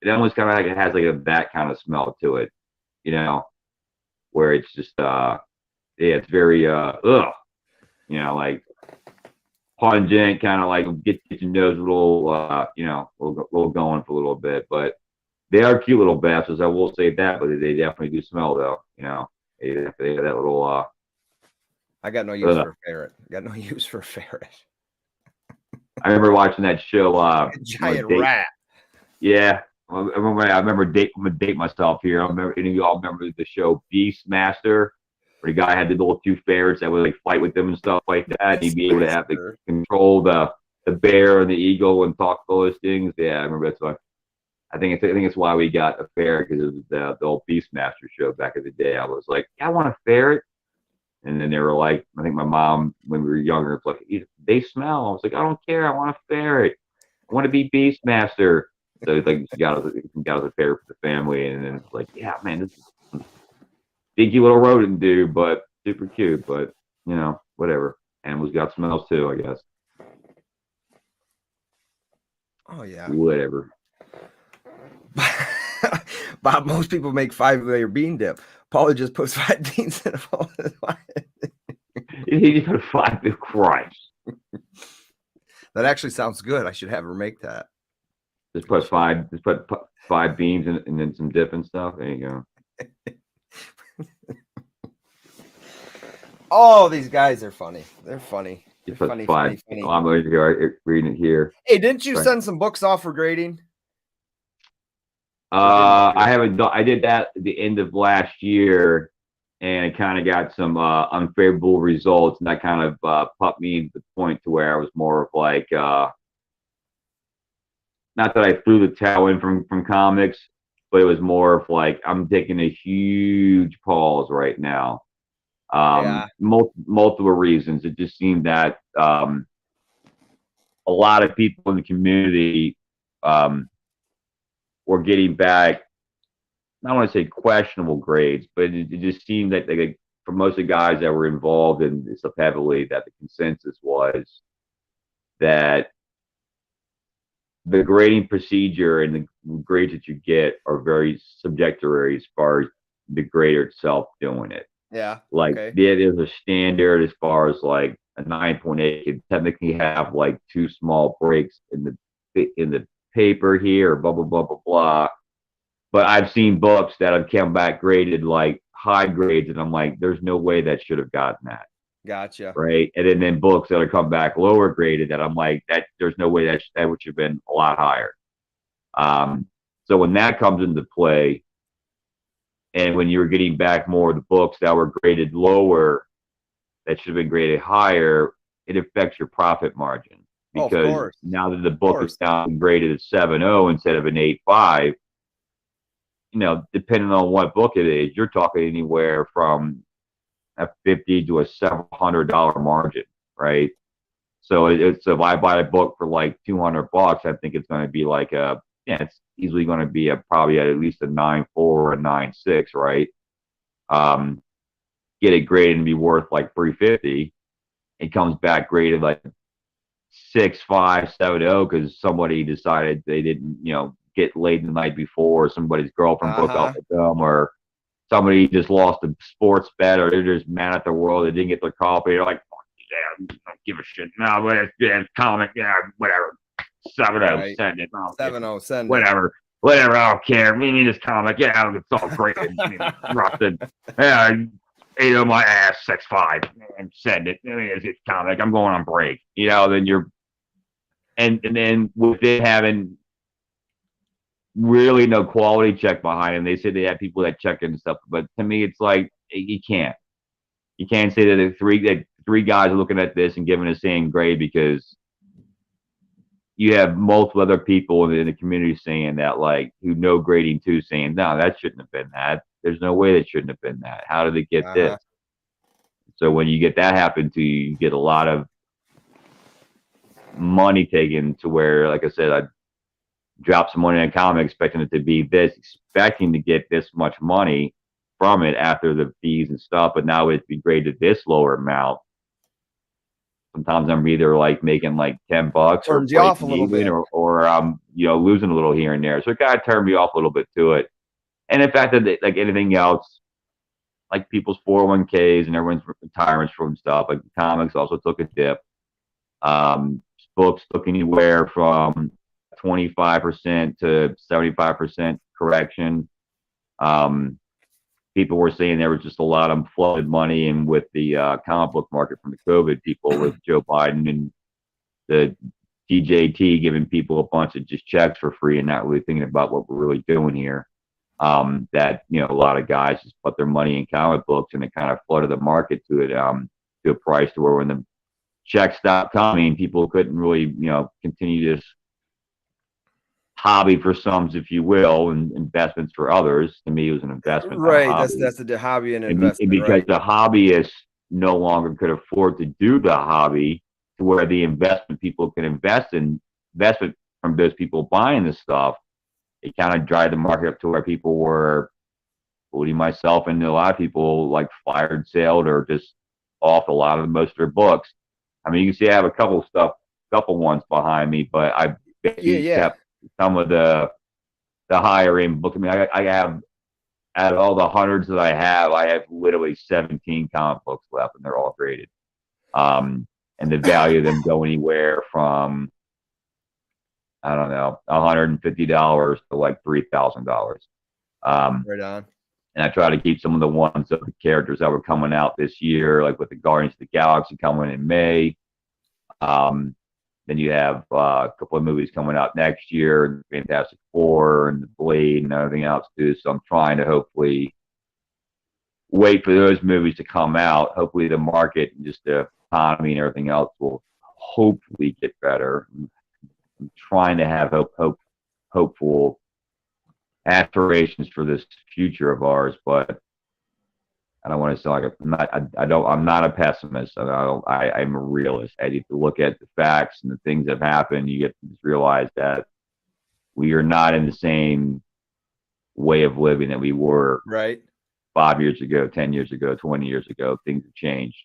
It almost kind of it has that kind of smell to it, where it's just yeah, it's very ugh, you know, like pungent, kind of like get your nose a little you know, a little going for a little bit. But they are cute little bastards, I will say that, but they definitely do smell though, you know. They have that little I got no use for a ferret. I got no use for a ferret. I remember watching that show. A giant rat. Yeah, I remember. I'm gonna date myself here. I remember. Any of y'all remember the show Beastmaster, where the guy had the little two ferrets that would like fight with them and stuff like that. And he'd be able to have to control the bear and the eagle and talk those things. Yeah, I remember that's why. I think it's why we got a ferret, because it was the old Beastmaster show back in the day. I was like, yeah, I want a ferret. And then they were like, I think my mom, when we were younger, was like, they smell. I was like, I don't care. I want a ferret. I want to be Beastmaster. So it's like, she got us a ferret for the family. And then it's like, yeah, man, this is a dinky little rodent dude, but super cute. But, you know, whatever. Animals got smells too, I guess. Oh, yeah. Whatever. Bob, most people make 5-layer bean dip. Paulie just puts 5 beans in a bowl. He put 5 to Christ. That actually sounds good. I should have her make that. Just put 5 beans and then some dip and stuff. There you go. Oh, these guys are funny. They're funny. They're funny. Oh, I'm reading it here. Hey, didn't you send some books off for grading? I haven't done. I did that at the end of last year, and it kind of got some unfavorable results, and that kind of put me to the point to where I was more of like, not that I threw the towel in from comics, but it was more of like, I'm taking a huge pause right now. Multiple reasons. It just seemed that a lot of people in the community were getting back, I don't want to say questionable grades, but it just seemed that for most of the guys that were involved in this stuff heavily, that the consensus was that the grading procedure and the grades that you get are very subjective as far as the grader itself doing it. Yeah. Like, there's a standard as far as like a 9.8 can technically have like 2 small breaks in the paper here, blah blah blah blah blah. But I've seen books that have come back graded like high grades, and I'm like, there's no way that should have gotten that. Gotcha. Right. And then books that have come back lower graded, that I'm like, that there's no way that would have been a lot higher. So when that comes into play, and when you're getting back more of the books that were graded lower that should have been graded higher, it affects your profit margin. Because now that the book is down graded at 7.0 instead of an 8.5, you know, depending on what book it is, you're talking anywhere from a $50 to a $700 margin, right? So so if I buy a book for like $200, I think it's going to be like it's easily going to be probably at least a 9.4 or a 9.6, right? Get it graded and be worth like $350. It comes back graded like 6.5, 7.0 because somebody decided they didn't, you know, get laid the night before, or somebody's girlfriend broke up with them, or somebody just lost a sports bet, or they're just mad at the world, they didn't get their coffee, they're like, yeah, don't give a shit. No, but it's comic, yeah, whatever. 7.0, send it. 7.0, send whatever. Whatever, I don't care. Me this comic, yeah, it's all great. Rusted. Yeah, 8 on my ass, 6.5, and send it. I mean, it's comic. I'm going on break. You know, then you're, and then with it having really no quality check behind them, they say they have people that check and stuff, but to me, it's like you can't say that the three guys are looking at this and giving the same grade, because you have multiple other people in the community saying that, like, who know grading too, saying, no, that shouldn't have been that. There's no way that shouldn't have been that. How did it get this? So when you get that happen to you, you get a lot of money taken to where, like I said, I dropped some money in a comic expecting it to be this, expecting to get this much money from it after the fees and stuff, but now it's been graded this lower amount. Sometimes I'm either like making like $10 turns you off a little bit, or I'm, you know, losing a little here and there. So it kind of turned me off a little bit to it. And the fact that like anything else, like people's 401ks and everyone's retirements from stuff. Like comics also took a dip. Books took anywhere from 25% to 75% correction. People were saying there was just a lot of flooded money, and with the comic book market from the COVID, people with Joe Biden and the TJT giving people a bunch of just checks for free and not really thinking about what we're really doing here. That a lot of guys just put their money in comic books, and it kind of flooded the market to it to a price to where when the checks stopped coming, people couldn't really continue this hobby for some, if you will, and investments for others. To me, it was an investment, right? That's the hobby and investment, and because the hobbyists no longer could afford to do the hobby, to where the investment people could investment from those people buying the stuff. It kind of dried the market up to where people were, including myself and a lot of people, like fired, sailed, or just off a lot of most of their books. I mean, you can see I have a couple ones behind me, but I kept some of the higher end books. I mean, I have, out of all the hundreds that I have literally 17 comic books left, and they're all graded. And the value of them go anywhere from, I don't know, $150 to like $3,000. Right on. And I try to keep some of the ones of the characters that were coming out this year, like with the Guardians of the Galaxy coming in May. Then you have a couple of movies coming out next year, and Fantastic Four and the Blade and everything else too. So I'm trying to hopefully wait for those movies to come out. Hopefully the market and just the economy and everything else will hopefully get better. I'm trying to have hopeful aspirations for this future of ours, but I don't want to sound like I'm not a pessimist. I'm a realist. I need to look at the facts and the things that have happened. You get to just realize that we are not in the same way of living that we were 5 years ago, 10 years ago, 20 years ago. Things have changed.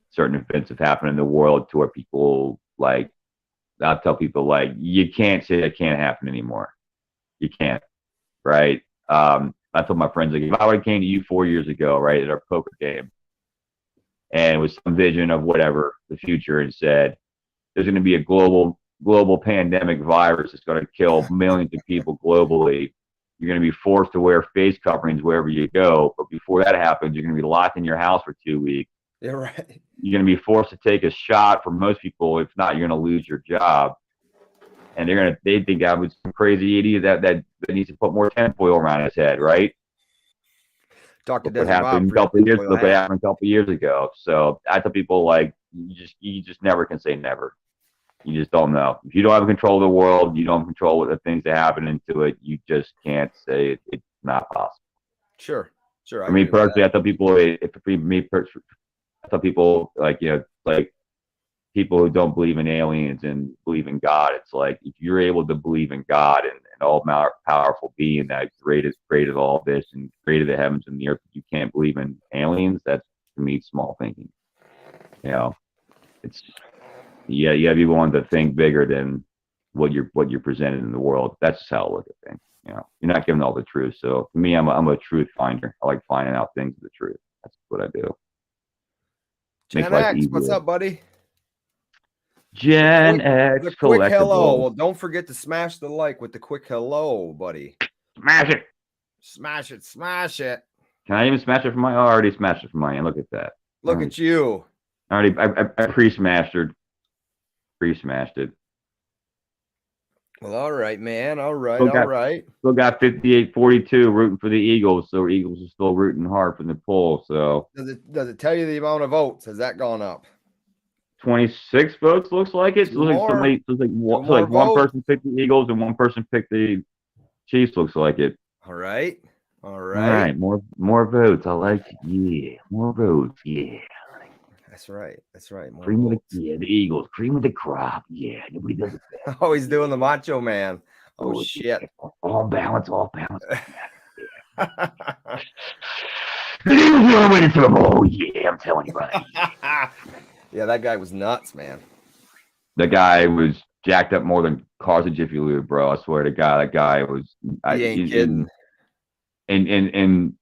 Certain events have happened in the world to where people I'll tell people you can't say that can't happen anymore. You can't, right? I told my friends, if I would have came to you 4 years ago, right, at our poker game, and it was some vision of whatever the future, and said there's going to be a global pandemic virus that's going to kill millions of people globally. You're going to be forced to wear face coverings wherever you go, but before that happens, you're going to be locked in your house for 2 weeks. Yeah, right. You're going to be forced to take a shot. For most people, if not, you're going to lose your job. And they think I was some crazy idiot that needs to put more tinfoil around his head, right? Look what happened a couple of years ago. So I tell people, you just never can say never. You just don't know. If you don't have control of the world, you don't control what the things that happen into it. You just can't say it's not possible. Sure. I mean, personally, I tell people, I tell people people who don't believe in aliens and believe in God, it's like, if you're able to believe in God and an all-powerful being that created all this and created the heavens and the earth, you can't believe in aliens, that's, to me, small thinking. It's you have to be willing to think bigger than what you're presented in the world. That's just how I look at things. You're not given all the truth. So to me, I'm a truth finder. I like finding out things of the truth. That's what I do. Gen X, what's up, buddy? Gen X, the quick hello. Well, don't forget to smash the like with the quick hello, buddy. Smash it. Can I even smash it from mine? I already smashed it from mine. Look at that. Look at you. I pre-smashed it. Well, all right, man. All right. Still got 58-42 rooting for the Eagles. So Eagles are still rooting hard for the poll. So does it tell you the amount of votes? Has that gone up? 26 votes looks like it. One person picked the Eagles and one person picked the Chiefs. Looks like it. All right. More votes. I like it. Yeah, more votes. Yeah. That's right. More cream of the Eagles. Cream of the crop. Yeah, nobody does it better. Oh, he's doing the Macho Man. Oh shit. All balance. The Eagles are winning Super Bowl. Yeah, I'm telling you, buddy. Yeah, that guy was nuts, man. The guy was jacked up more than cars of Jiffy Lube, bro. I swear to God, that guy was. He ain't kidding. and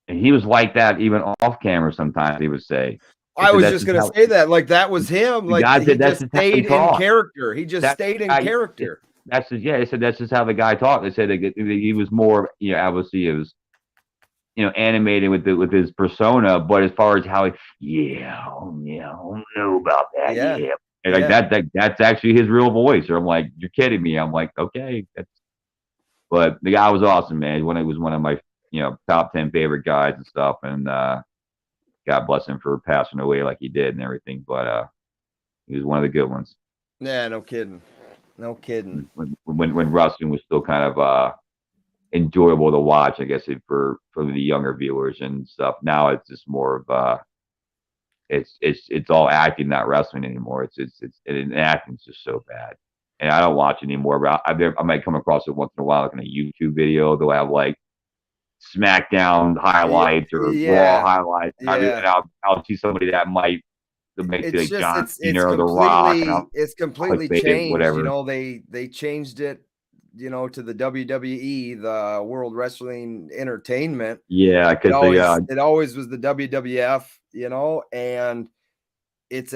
he was like that even off camera. Sometimes he would say. I was just gonna say that, like that was him. Like he just stayed in character. He just stayed in character. That's just, yeah. They said that's just how the guy talked. They said that he was more, you know, obviously it was, you know, animated with his persona, but as far as how he, I don't know about that. Yeah. And like that's actually his real voice. Or I'm like, you're kidding me. I'm like, okay, but the guy was awesome, man. When it was one of my, you know, top 10 favorite guys and stuff. And God bless him for passing away like he did and everything. But he was one of the good ones. Yeah, no kidding. No kidding. When wrestling was still kind of enjoyable to watch, I guess, for the younger viewers and stuff. Now it's just more of it's all acting, not wrestling anymore. And acting's just so bad. And I don't watch anymore. But I might come across it once in a while, like in a YouTube video. They'll have like SmackDown highlights or Raw highlights. Yeah. I mean, I'll see somebody that might make it like John Cena or The Rock. It's completely changed. Whatever. You know, they changed it, you know, to the WWE, the World Wrestling Entertainment. Yeah, because it always was the WWF, you know, and it's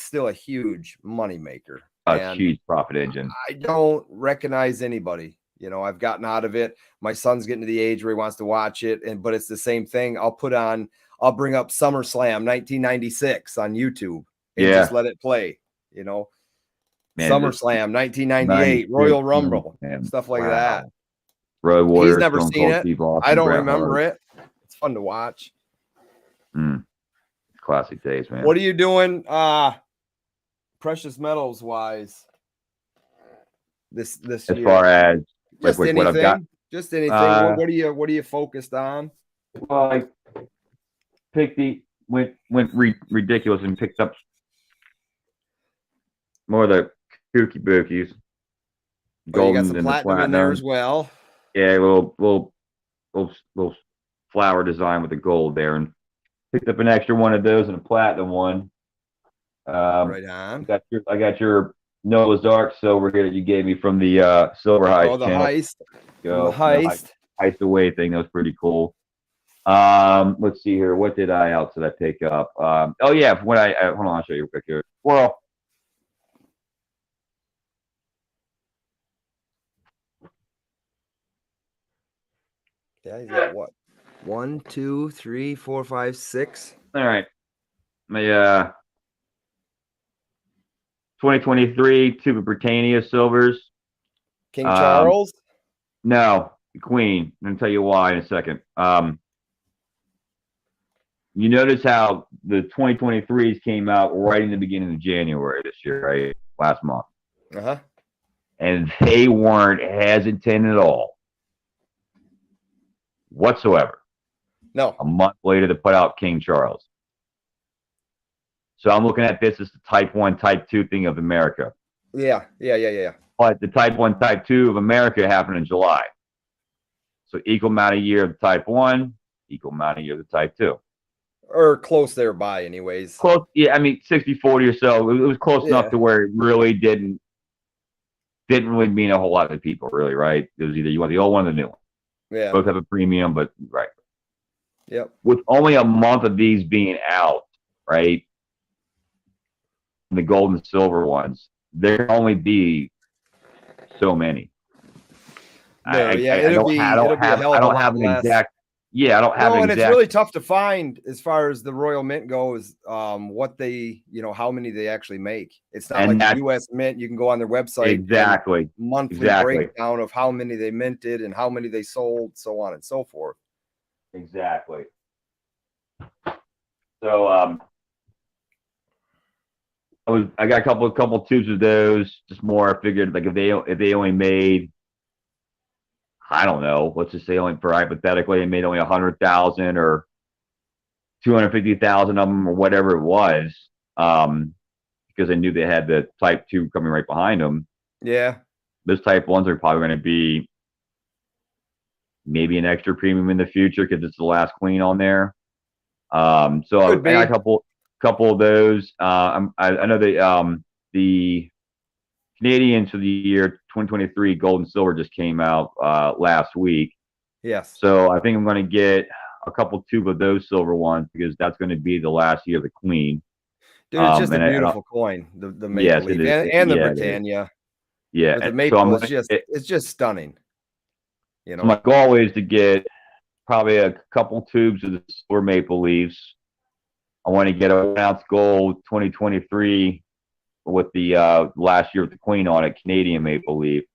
still a huge moneymaker. A huge profit engine. I don't recognize anybody. You know, I've gotten out of it. My son's getting to the age where he wants to watch it, but it's the same thing. I'll bring up SummerSlam 1996 on YouTube and just let it play, you know. Man, SummerSlam 1998, Royal Rumble, stuff like that. Road Warrior. He's never seen it. I don't remember it. It's fun to watch. Classic days, man. What are you doing precious metals wise this year? As far as just anything, what I've got? Just anything. What are you focused on? Well, I went ridiculous and picked up more of the kooky bookies. Golden, you got some platinum in there as well. Yeah, little flower design with the gold there, and picked up an extra one of those and a platinum one. Right on. I got your Noah's Ark silver here that you gave me from the Silver Heist. Oh, the channel. heist. The heist away thing. That was pretty cool. Let's see here. What else did I pick up? Oh yeah, hold on, I'll show you real quick here. Squirrel. Yeah, he's got what? 1, 2, 3, 4, 5, 6. All right. My 2023 Tuba Britannia silvers. King Charles? No, the Queen. I'm gonna tell you why in a second. You notice how the 2023s came out right in the beginning of January this year, right? Last month. Uh-huh. And they weren't hesitant at all. Whatsoever. No. A month later to put out King Charles. So I'm looking at this as the type 1, type 2 thing of America. Yeah. But the type 1, type 2 of America happened in July. So equal amount of year of the type 1, equal amount of year of the type 2. Or close thereby anyways. Close, yeah, I mean 60-40 or so. It was close enough to where it really didn't really mean a whole lot to people, really, right? It was either you want the old one or the new one. Yeah. Both have a premium, but right. Yep. With only a month of these being out, right? The gold and silver ones, there can only be so many. No, I don't have an exact. Yeah, I don't have. No, and it's really tough to find as far as the Royal Mint goes. What they, how many they actually make. It's not like the U.S. Mint. You can go on their website. Exactly. Monthly breakdown of how many they minted and how many they sold, so on and so forth. Exactly. So I got a couple tubes of those. Just more. I figured like if they only made, I don't know, let's just say only for hypothetically, they made only 100,000 or 250,000 of them or whatever it was, because I knew they had the type 2 coming right behind them. Yeah. Those type 1s are probably going to be maybe an extra premium in the future because it's the last queen on there. So I got a couple of those. I know the Canadians for the year 2023 gold and silver just came out last week. Yes. So I think I'm going to get a couple tube of those silver ones because that's going to be the last year of the Queen. Dude, it's just a beautiful coin. The maple leaf and the Britannia. Yeah. But the maple is just it's just stunning. You know. So my goal is to get probably a couple tubes of the silver maple leaves. I want to get a 1 ounce gold 2023 with the last year with the Queen on it, Canadian maple leaf,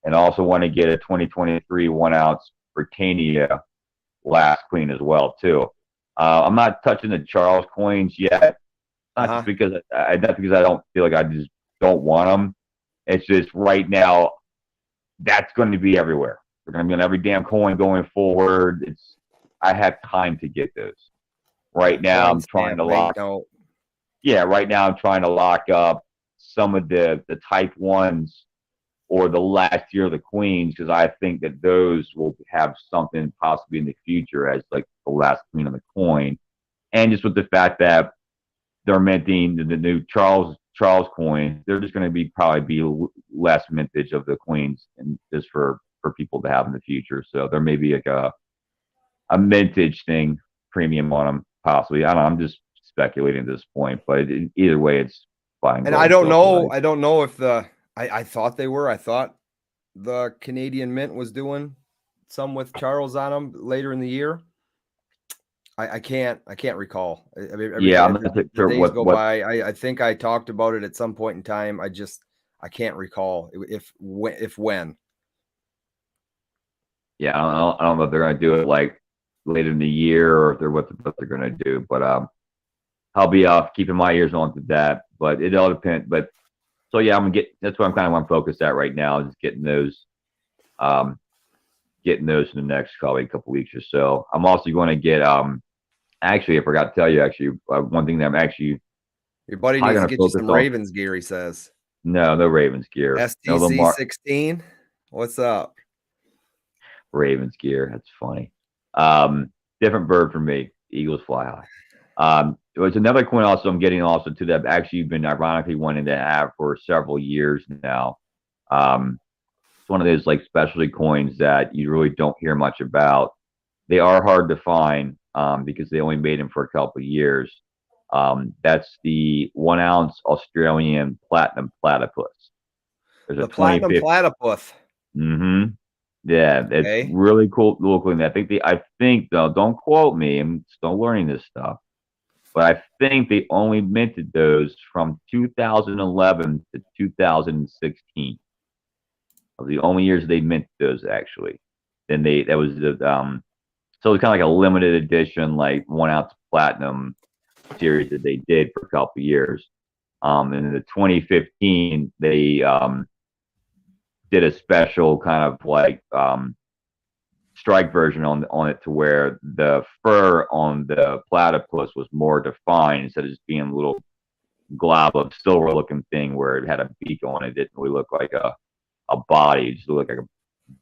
and I also want to get a 2023 1 ounce Britannia last Queen as well too. I'm not touching the Charles coins yet. Not just because I don't feel like I just don't want them. It's just right now that's going to be everywhere. They're going to be on every damn coin going forward. I have time to get those. Right now I'm trying to lock. Yeah, right now I'm trying to lock up some of the type 1s or the last year of the Queens because I think that those will have something possibly in the future as like the last Queen on the coin, and just with the fact that they're minting the new Charles coin, they're just going to probably be less mintage of the Queens and just for people to have in the future. So there may be like a mintage thing premium on them possibly. I don't know. I'm just speculating at this point, but either way, it's fine. And I don't know. I don't know if I thought they were. I thought the Canadian Mint was doing some with Charles on them later in the year. I can't recall. I mean, I'm not sure days go by. I think I talked about it at some point in time. I can't recall if when. Yeah, I don't know if they're going to do it like later in the year or if they're what they're going to do. But I'll be keeping my ears on to that. But it all depends. But so yeah, that's what I'm kind of focused at right now, is getting those in the next probably couple weeks or so. I'm also going to get actually I forgot to tell you one thing that I'm actually your buddy needs to get you some Ravens gear. He says no Ravens gear. STC 16. What's up? Ravens gear. That's funny. Different bird for me. Eagles fly high. There's another coin also I'm getting also to that I've actually been ironically wanting to have for several years now. It's one of those like specialty coins that you really don't hear much about. They are hard to find because they only made them for a couple of years. That's the 1 ounce Australian platinum platypus. There's the platinum platypus. Mm-hmm. Yeah, it's really cool looking. I think though, don't quote me, I'm still learning this stuff, but I think they only minted those from 2011 to 2016. Of the only years they minted those actually. Then that was the so it's kind of like a limited edition, like 1 ounce platinum series that they did for a couple of years. And in the 2015, they did a special kind of like strike version on it to where the fur on the platypus was more defined instead of just being a little glob of silver looking thing where it had a beak on it. It didn't really look like a body. It just looked like a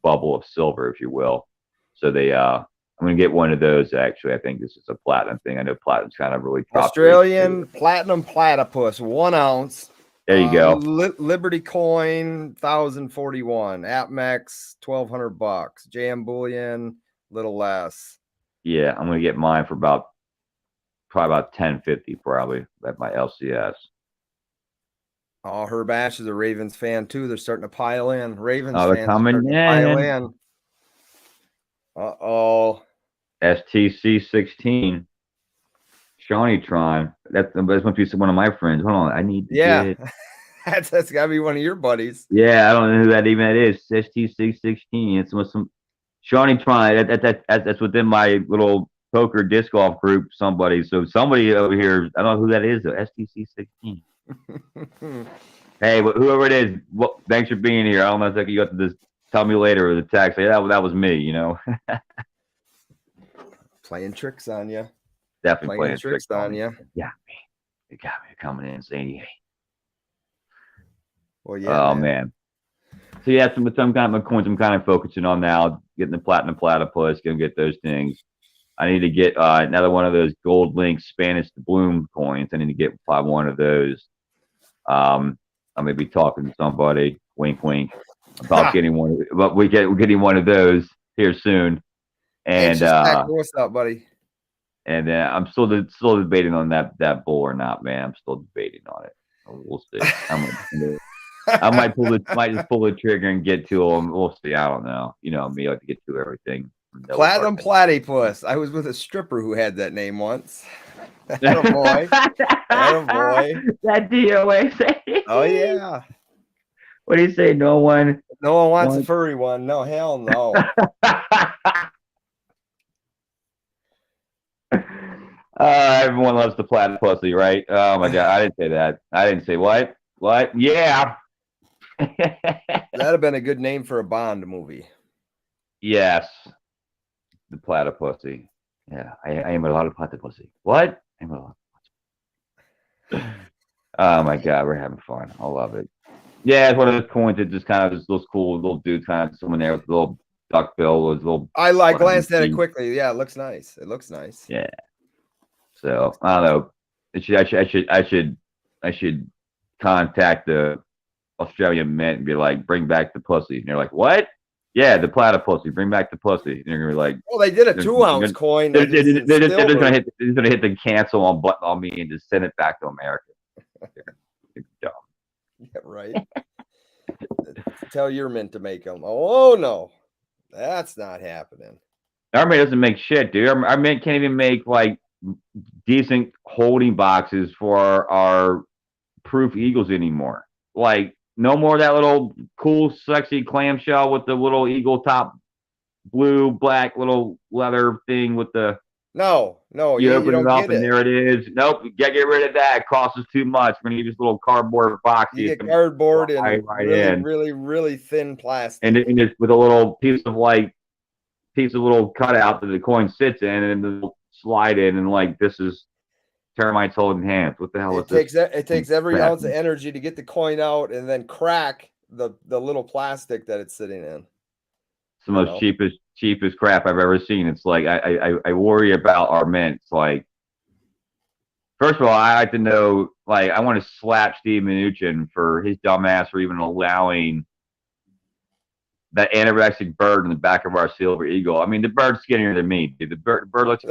bubble of silver, if you will. So I'm going to get one of those, actually. I think this is a platinum thing. I know platinum's kind of really Australian platinum platypus, 1 ounce. There you go. Liberty coin, 1,041. AppMax, $1,200. JM Bullion, little less. Yeah, I'm going to get mine for probably about $10.50 probably at my LCS. Oh, Herb Ash is a Ravens fan too. They're starting to pile in. Ravens they're coming in. Pile in. Uh-oh. STC 16. Shawnytron. That must be one of my friends. Hold on. I need to get... that's got to be one of your buddies. Yeah, I don't know who that even is. STC 16. It's with some Shawnytron. That's within my little poker disc golf group. Somebody over here, I don't know who that is though. STC 16. Hey, whoever it is, thanks for being here. I don't know if you got to just tell me later with the text. Hey, that was me, you know. Playing tricks on you. Definitely playing tricks on you. Yeah, you got me coming in saying, hey. Well, yeah. Oh man. So yeah, some kind of coins I'm kind of focusing on now. Getting the platinum platypus, gonna get those things. I need to get another one of those gold link Spanish doubloon coins. I need to get probably one of those. I may be talking to somebody, wink, wink, about getting one. But we're getting one of those here soon. And what's up, buddy? And I'm still debating on that bull or not, man. I'm still debating on it. We'll see. I might just pull the trigger and get to them. We'll see. I don't know. You know me, I like to get to everything. Platinum Platypus. I was with a stripper who had that name once. Attaboy. Attaboy. That DOA. Oh yeah. What do you say? No one wants a furry one. No, hell no. Everyone loves the platypus, right? Oh my god, I didn't say that. I didn't say what? What? Yeah. That'd have been a good name for a Bond movie. Yes. The platypus. Yeah, I am a lot of platypus. What? I'm a lot of platypus. Oh my god, we're having fun. I love it. Yeah, it's one of those coins that just kind of just those cool little dudes, kind of someone there with a little duck bill, with little. I glanced at it quickly. Yeah, it looks nice. It looks nice. Yeah. So I don't know. I should contact the Australian Mint and be like, bring back the pussy. And they're like, what? Yeah, the platypus. Bring back the pussy. And you're gonna be like, well, they did a 2-ounce coin. They're just gonna hit the cancel on me and just send it back to America. They're dumb. Yeah, right. Tell your mint to make them. Oh no, that's not happening. Our mint doesn't make shit, dude. Our mint can't even make like decent holding boxes for our proof eagles anymore. Like no more of that little cool, sexy clamshell with the little eagle top, blue, black little leather thing with the. No, you open it up and there it is. Nope, get rid of that. It costs us too much. We're gonna give you this little cardboard box. You get cardboard and really thin plastic, and just with a little piece of little cutout that the coin sits in, and then they'll slide in, and like this is termites holding hands. What the hell is this? It takes every ounce of energy to get the coin out and then crack the little plastic that it's sitting in. It's the most cheapest crap I've ever seen. It's like I worry about our mint. It's like, first of all, I like to know, like, I want to slap Steve Mnuchin for his dumbass for even allowing that anorexic bird in the back of our silver eagle. I mean, the bird's skinnier than me, dude. The bird looks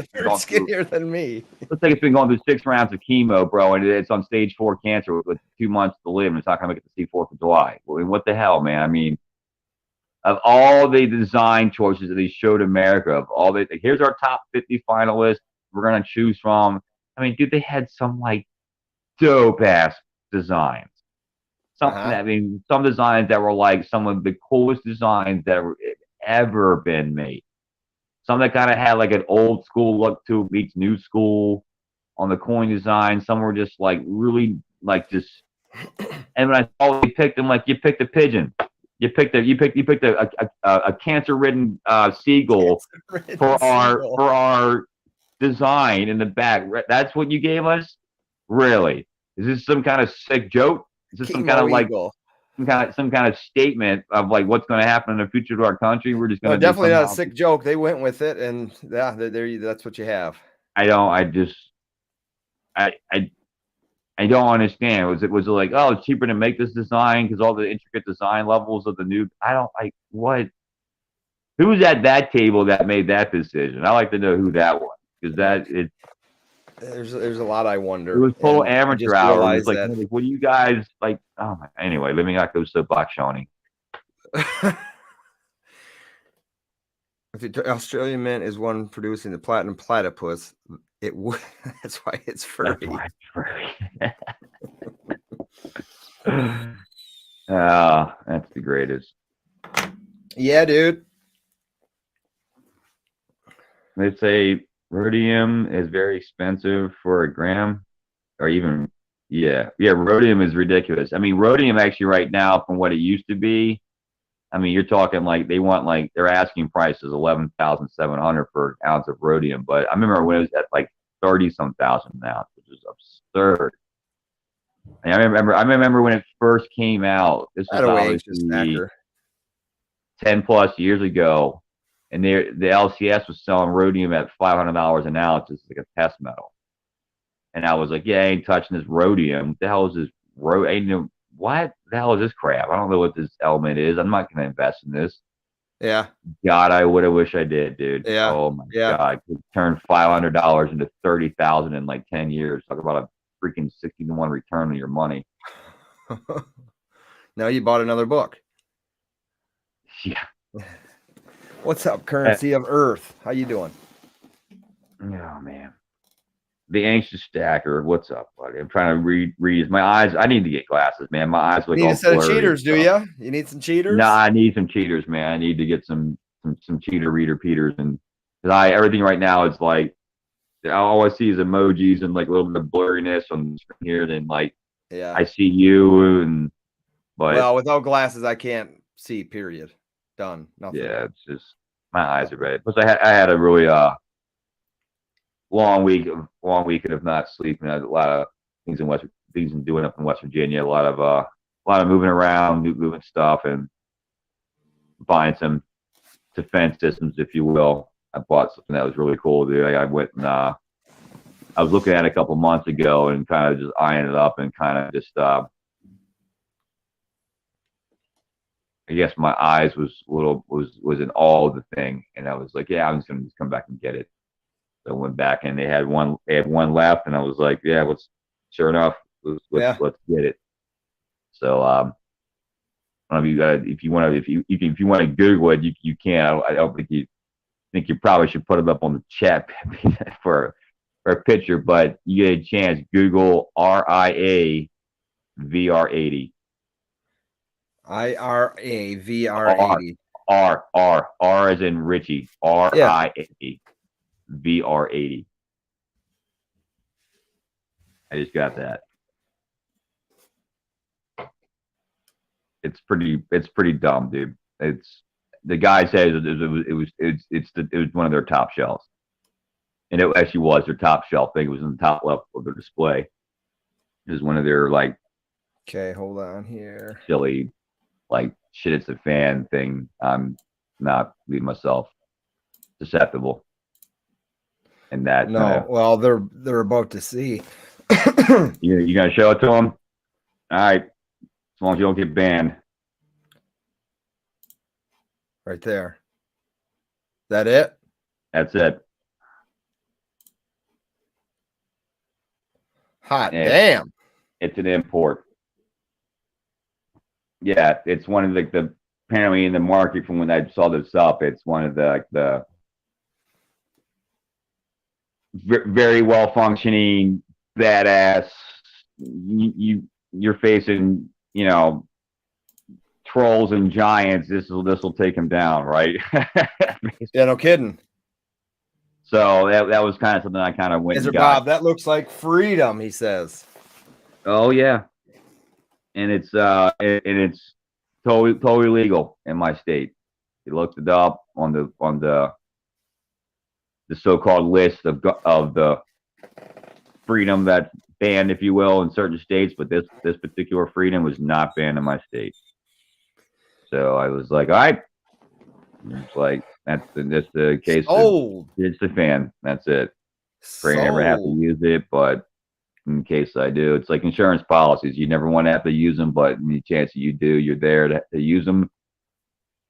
skinnier than me. Looks like it's been going through 6 rounds of chemo, bro, and it's on stage 4 cancer with 2 months to live, and it's not going to make it to see 4th of July. Well, I mean, what the hell, man? I mean, of all the design choices that they showed America, of all the, here's our top 50 finalists we're going to choose from. I mean, dude, they had some, like, dope-ass designs. I mean, some designs that were like some of the coolest designs that have ever been made. Some that kind of had like an old school look to it meets new school on the coin design. Some were just like really like just. And when I saw you picked them, like you picked a pigeon, you picked a cancer-ridden seagull for our design in the back. That's what you gave us? Really? Is this some kind of sick joke? Is this some kind of like some kind of statement of like what's going to happen in the future to our country? We're just going to definitely not a sick joke. They went with it, and yeah, that's what you have. I don't understand. Was it like, oh, it's cheaper to make this design because all the intricate design levels of the new? I don't like what. Who's at that table that made that decision? I like to know who that was because there's a lot I wonder. It was total amateur hour. Like, what do you guys like? Oh my. Anyway, let me not go soapbox, Shawnee. If the Australian Mint is one producing the platinum platypus, it would. That's why it's furry. That's the greatest. Yeah, dude. They say rhodium is very expensive for a gram, or even, rhodium is ridiculous. I mean, rhodium actually right now from what it used to be, I mean, you're talking like they want like their asking price is $11,700 for an ounce of rhodium, but I remember when it was at like 30-some thousand an ounce, which is absurd. And I remember when it first came out. This was obviously 10+ years ago. And the LCS was selling rhodium at $500 an ounce. It's like a test metal. And I was like, yeah, I ain't touching this rhodium. What the hell is this? What the hell is this crap? I don't know what this element is. I'm not going to invest in this. Yeah. God, I would have wished I did, dude. Yeah. Oh my Yeah. God. Could turn $500 into 30,000 in like 10 years. Talk about a freaking 60-to-1 return on your money. Now you bought another book. Yeah. What's up, Currency of Earth? How you doing? Oh man. The Anxious Stacker. What's up, buddy? I'm trying to read. My eyes. I need to get glasses, man. My eyes look You need all a set of blurry cheaters, do you? You need some cheaters? Nah, I need some cheaters, man. I need to get some cheater reader Peters, and because everything right now is like all I see is emojis and like a little bit of blurriness on the screen here. Then like I see you, but well, without glasses, I can't see. Period. Done. Nothing. Yeah, it's just my eyes are red. Plus, I had a really long week of not sleeping. I had a lot of things doing up in West Virginia. A lot of moving around, moving stuff, and buying some defense systems, if you will. I bought something that was really cool, dude. I went and I was looking at it a couple months ago and kind of just eyeing it up and kind of just I guess my eyes was in awe of the thing, and I was like, yeah, I'm just gonna come back and get it. So I went back and they had one left, and I was like, yeah, sure enough, let's get it. So I don't know if you want to Google it, you can. I don't think you probably should put it up on the chat for a picture, but you get a chance, Google RIA VR80. IRA VR80. R as in Richie. RIA VR80. I just got that. It's pretty dumb, dude. It's the guy says it was one of their top shelves, and it actually was their top shelf thing. It was in the top left of their display. It was one of their like. Okay, hold on here. Silly, like shit. It's a fan thing. I'm not leaving myself susceptible. And that no, well, they're about to see. You gonna show it to them? All right, as long as you don't get banned. Right there. That it? That's it. Hot damn! It's an import. Yeah, it's one of the apparently in the market from when I saw this up. It's one of the very well functioning badass. You're facing trolls and giants. This will take him down, right? Yeah, no kidding. So that was kind of something I kind of went. Mr. Bob, that looks like freedom, he says. Oh yeah, and it's totally legal in my state. He looked it up on the so-called list of the freedom that's banned, if you will, in certain states, but this particular freedom was not banned in my state. So I was like, all right, it's like that's the case. It's the fan. That's it. Pray I never have to use it, but in case I do, it's like insurance policies. You never want to have to use them, but the chance that you do, you're there to use them.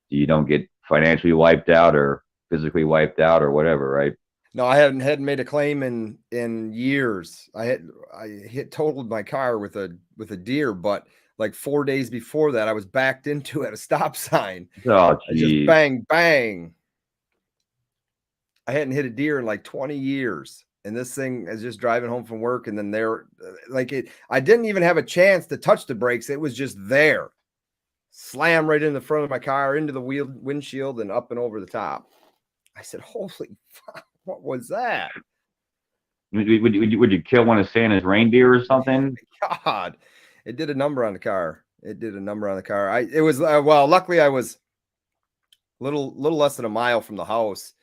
You don't get financially wiped out or physically wiped out or whatever, right? No, I hadn't made a claim in years. I totaled my car with a deer, but like 4 days before that, I was backed into at a stop sign. Oh, I just bang, bang. I hadn't hit a deer in like 20 years. And this thing is just driving home from work. And then I didn't even have a chance to touch the brakes. It was just there. Slam right in the front of my car, into the windshield and up and over the top. I said, holy fuck, what was that? Would you kill one of Santa's reindeer or something? God, it did a number on the car. It was well, luckily I was a little less than a mile from the house.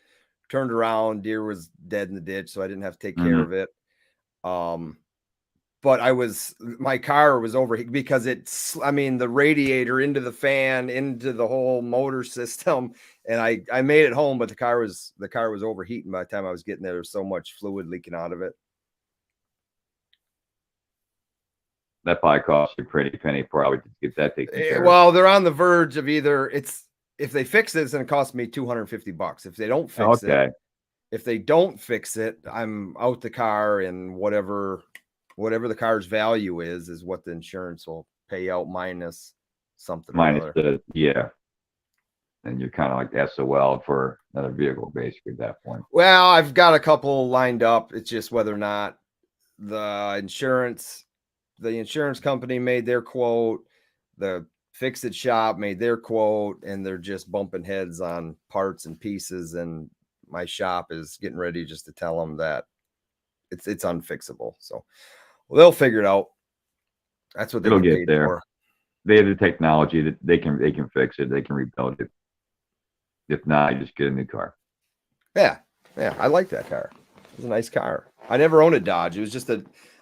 Turned around, deer was dead in the ditch, so I didn't have to take care of it. But my car was overheating because the radiator into the fan, into the whole motor system, and I made it home, but the car was overheating by the time I was getting there. There was so much fluid leaking out of it. That probably cost you a pretty penny, probably, to get that taken care of. Well, they're on the verge of either it's if they fix it, it's going to cost me $250. If they don't fix it, I'm out the car, and whatever the car's value is what the insurance will pay out minus something. Minus and you're kind of like SOL for another vehicle, basically, at that point. Well, I've got a couple lined up. It's just whether or not the insurance company made their quote, the fix-it shop made their quote, and they're just bumping heads on parts and pieces. And my shop is getting ready just to tell them that it's unfixable. So they'll figure it out. That's what they'll get there. For. They have the technology that they can fix it. They can rebuild it. If not, you just get a new car. Yeah. I like that car. It's a nice car. I never owned a Dodge. It was just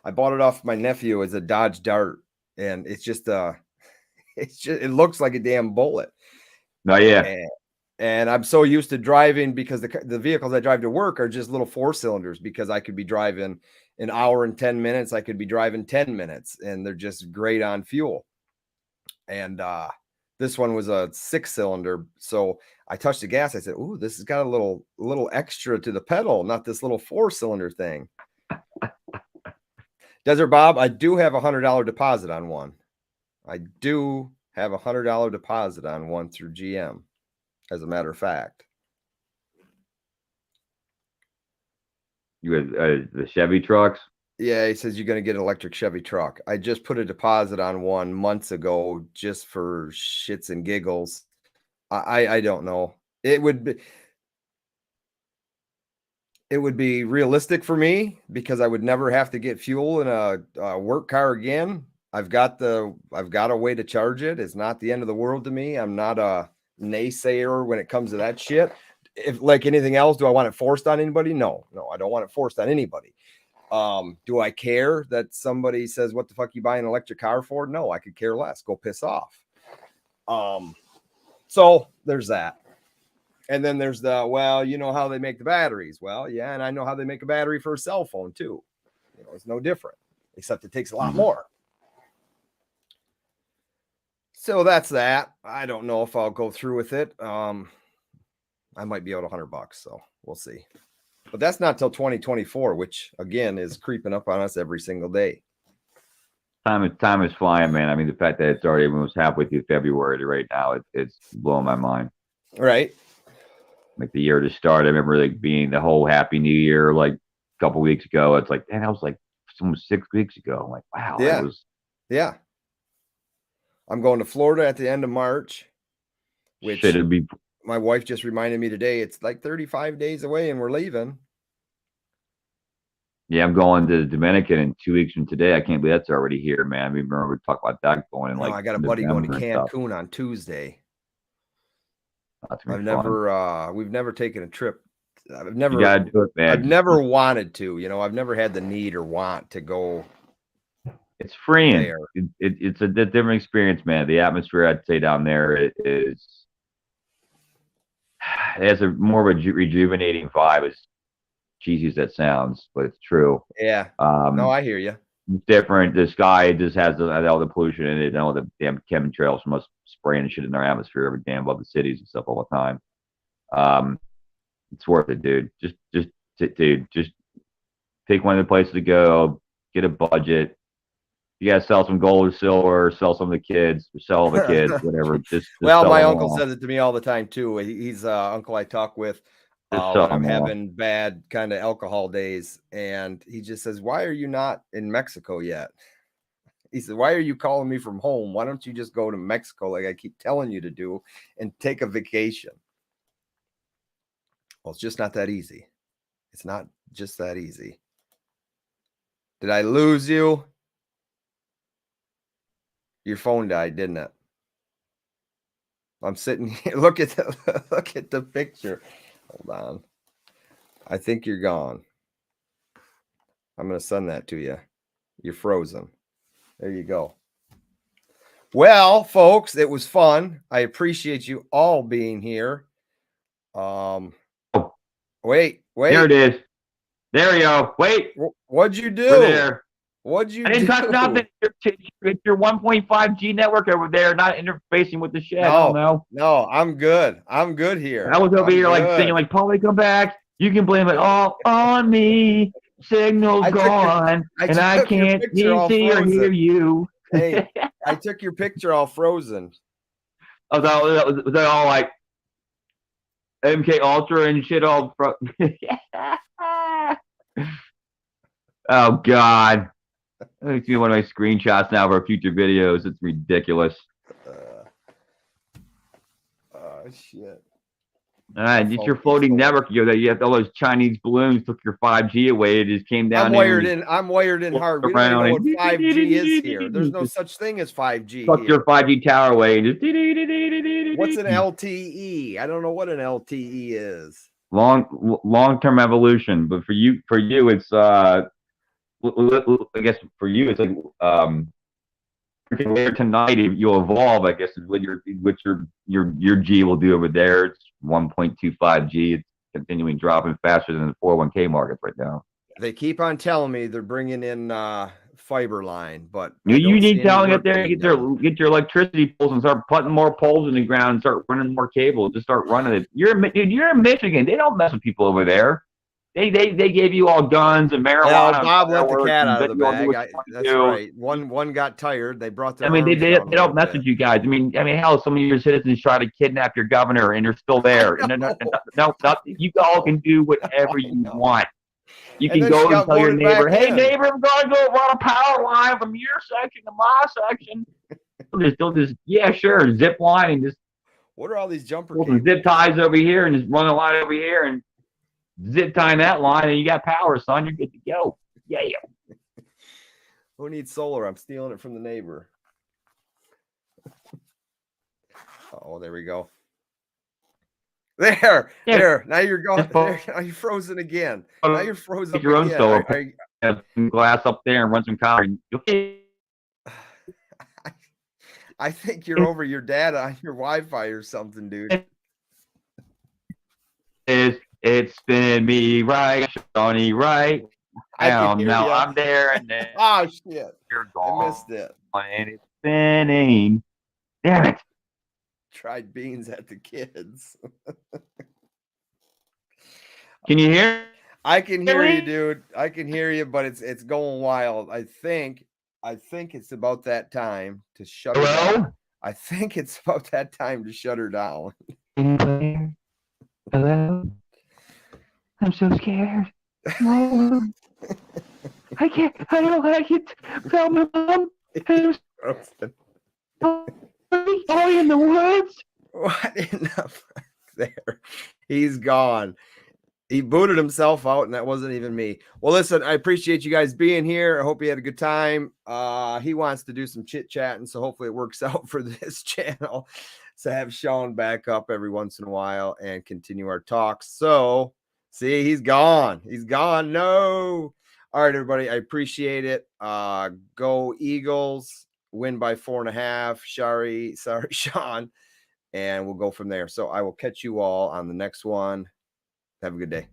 I bought it off my nephew as a Dodge Dart, and it looks like a damn bullet. No, yeah. And I'm so used to driving, because the vehicles I drive to work are just little 4-cylinders, because I could be driving an hour and 10 minutes. I could be driving 10 minutes, and they're just great on fuel. And this one was a 6-cylinder. So I touched the gas. I said, "Ooh, this has got a little extra to the pedal, not this little 4-cylinder thing." Desert Bob, I do have $100 deposit on one. I do have $100 deposit on one through GM, as a matter of fact. You had the Chevy trucks? Yeah, he says you're going to get an electric Chevy truck. I just put a deposit on one months ago just for shits and giggles. I don't know. It would be realistic for me, because I would never have to get fuel in a work car again. I've got a way to charge it. It's not the end of the world to me. I'm not a naysayer when it comes to that shit. If, like anything else, do I want it forced on anybody? No, I don't want it forced on anybody. Do I care that somebody says, "What the fuck you buying an electric car for?" No, I could care less. Go piss off. So there's that. And then there's well, you know how they make the batteries. Well, yeah, and I know how they make a battery for a cell phone too. It's no different, except it takes a lot more. So that's that. I don't know if I'll go through with it. I might be out $100, so we'll see. But that's not till 2024, which again is creeping up on us every single day. Time is flying, man. I mean, the fact that it's already almost halfway through February right now, it's blowing my mind. Right. Like the year to start, I remember like being the whole Happy New Year like a couple weeks ago. It's like, man, that was like almost 6 weeks ago. I'm like, wow. Yeah. Yeah. I'm going to Florida at the end of March, which should be. My wife just reminded me today, it's like 35 days away and we're leaving. Yeah, I'm going to the Dominican in 2 weeks from today. I can't believe that's already here, man. I mean, remember we talked about that going in I got a buddy going to Cancun on Tuesday. We've never taken a trip. I've never, you gotta do it, man. I've never wanted to, I've never had the need or want to go. It's freeing. It's a different experience, man. The atmosphere, I'd say, down there it has a more of a rejuvenating vibe, as cheesy as that sounds, but it's true. Yeah. No, I hear you. It's different. The sky just has all the pollution in it, and all the damn chemtrails from us spraying shit in our atmosphere every damn above the cities and stuff all the time. It's worth it, dude. Just pick one of the places to go. Get a budget. You gotta sell some gold or silver, sell some of the kids, sell the kids, whatever. Just well, my uncle says it to me all the time too. He's uncle I talk with. When I'm having bad kind of alcohol days, and he just says, "Why are you not in Mexico yet?" He said, "Why are you calling me from home? Why don't you just go to Mexico like I keep telling you to do and take a vacation?" Well, it's just not that easy. It's not just that easy. Did I lose you? Your phone died, didn't it? I'm sitting here. Look at the picture. Hold on. I think you're gone. I'm going to send that to you. You're frozen. There you go. Well, folks, it was fun. I appreciate you all being here. Wait. There it is. There you go. Wait. What'd you do? We're there. What'd you I didn't do? touch nothing. It's your 1.5G network over there, not interfacing with the shed. I don't know. No, I'm good. I'm good here. I was over here like saying, like, Paulie, come back. You can blame it all on me. Signal's gone, and I can't see or hear you. Hey, I took your picture all frozen. Was that all like MK Ultra and shit all Oh God. Let me see one of my screenshots now for future videos. It's ridiculous. Oh shit. All right, it's your floating network. You have all those Chinese balloons took your 5G away. It just came down. I'm wired in hard. We don't even know what 5G is here. There's no such thing as 5G. Took your 5G tower away. Just what's an LTE? I don't know what an LTE is. Long-term evolution, but for you, it's I guess for you, it's like later tonight you'll evolve. I guess is what your G will do over there. It's 1.25 G. It's continuing dropping faster than the 401k markets right now. They keep on telling me they're bringing in fiber line, but you need telling it there. Get your electricity poles and start putting more poles in the ground and start running more cable. Just start running it. You're in Michigan. They don't mess with people over there. They gave you all guns and marijuana. Well, Bob let the cat out of the bag. That's right. One got tired. They brought their. I mean, they don't mess with you guys. I mean, hell, some of your citizens try to kidnap your governor, and they're still there. No, you all can do whatever you want. You can go and tell your neighbor, "Hey, neighbor, I'm going to go run a power line from your section to my section." They'll just yeah, sure, zip line and just. What are all these jumper cables? Zip ties over here and just run a line over here and. Zip tying that line and you got power, son. You're good to go. Yeah. Who needs solar? I'm stealing it from the neighbor. Oh, there we go. There. Now you're going. Now you're frozen again. Now you're frozen. Take your own solar. Have some glass up there and run some power. I think you're over your data on your Wi-Fi or something, dude. It's spinning me right, Shawnee right. I'm there and then. Oh shit! You're gone. I missed it. And it's spinning. Damn it! Tried beans at the kids. Can you hear? I can hear you, dude. I can hear you, but it's going wild. I think it's about that time to shut her down. I think it's about that time to shut her down. Hello? I'm so scared. No. I can't. I don't like it. Tell my mom. Oh, in the woods. What in the fuck there? He's gone. He booted himself out, and that wasn't even me. Well, listen, I appreciate you guys being here. I hope you had a good time. He wants to do some chit-chatting, so hopefully it works out for this channel. So have Shawn back up every once in a while and continue our talks. So, see, he's gone. He's gone. No. All right, everybody. I appreciate it. Go Eagles. Win by 4.5. Sorry, Shawn. And we'll go from there. So I will catch you all on the next one. Have a good day.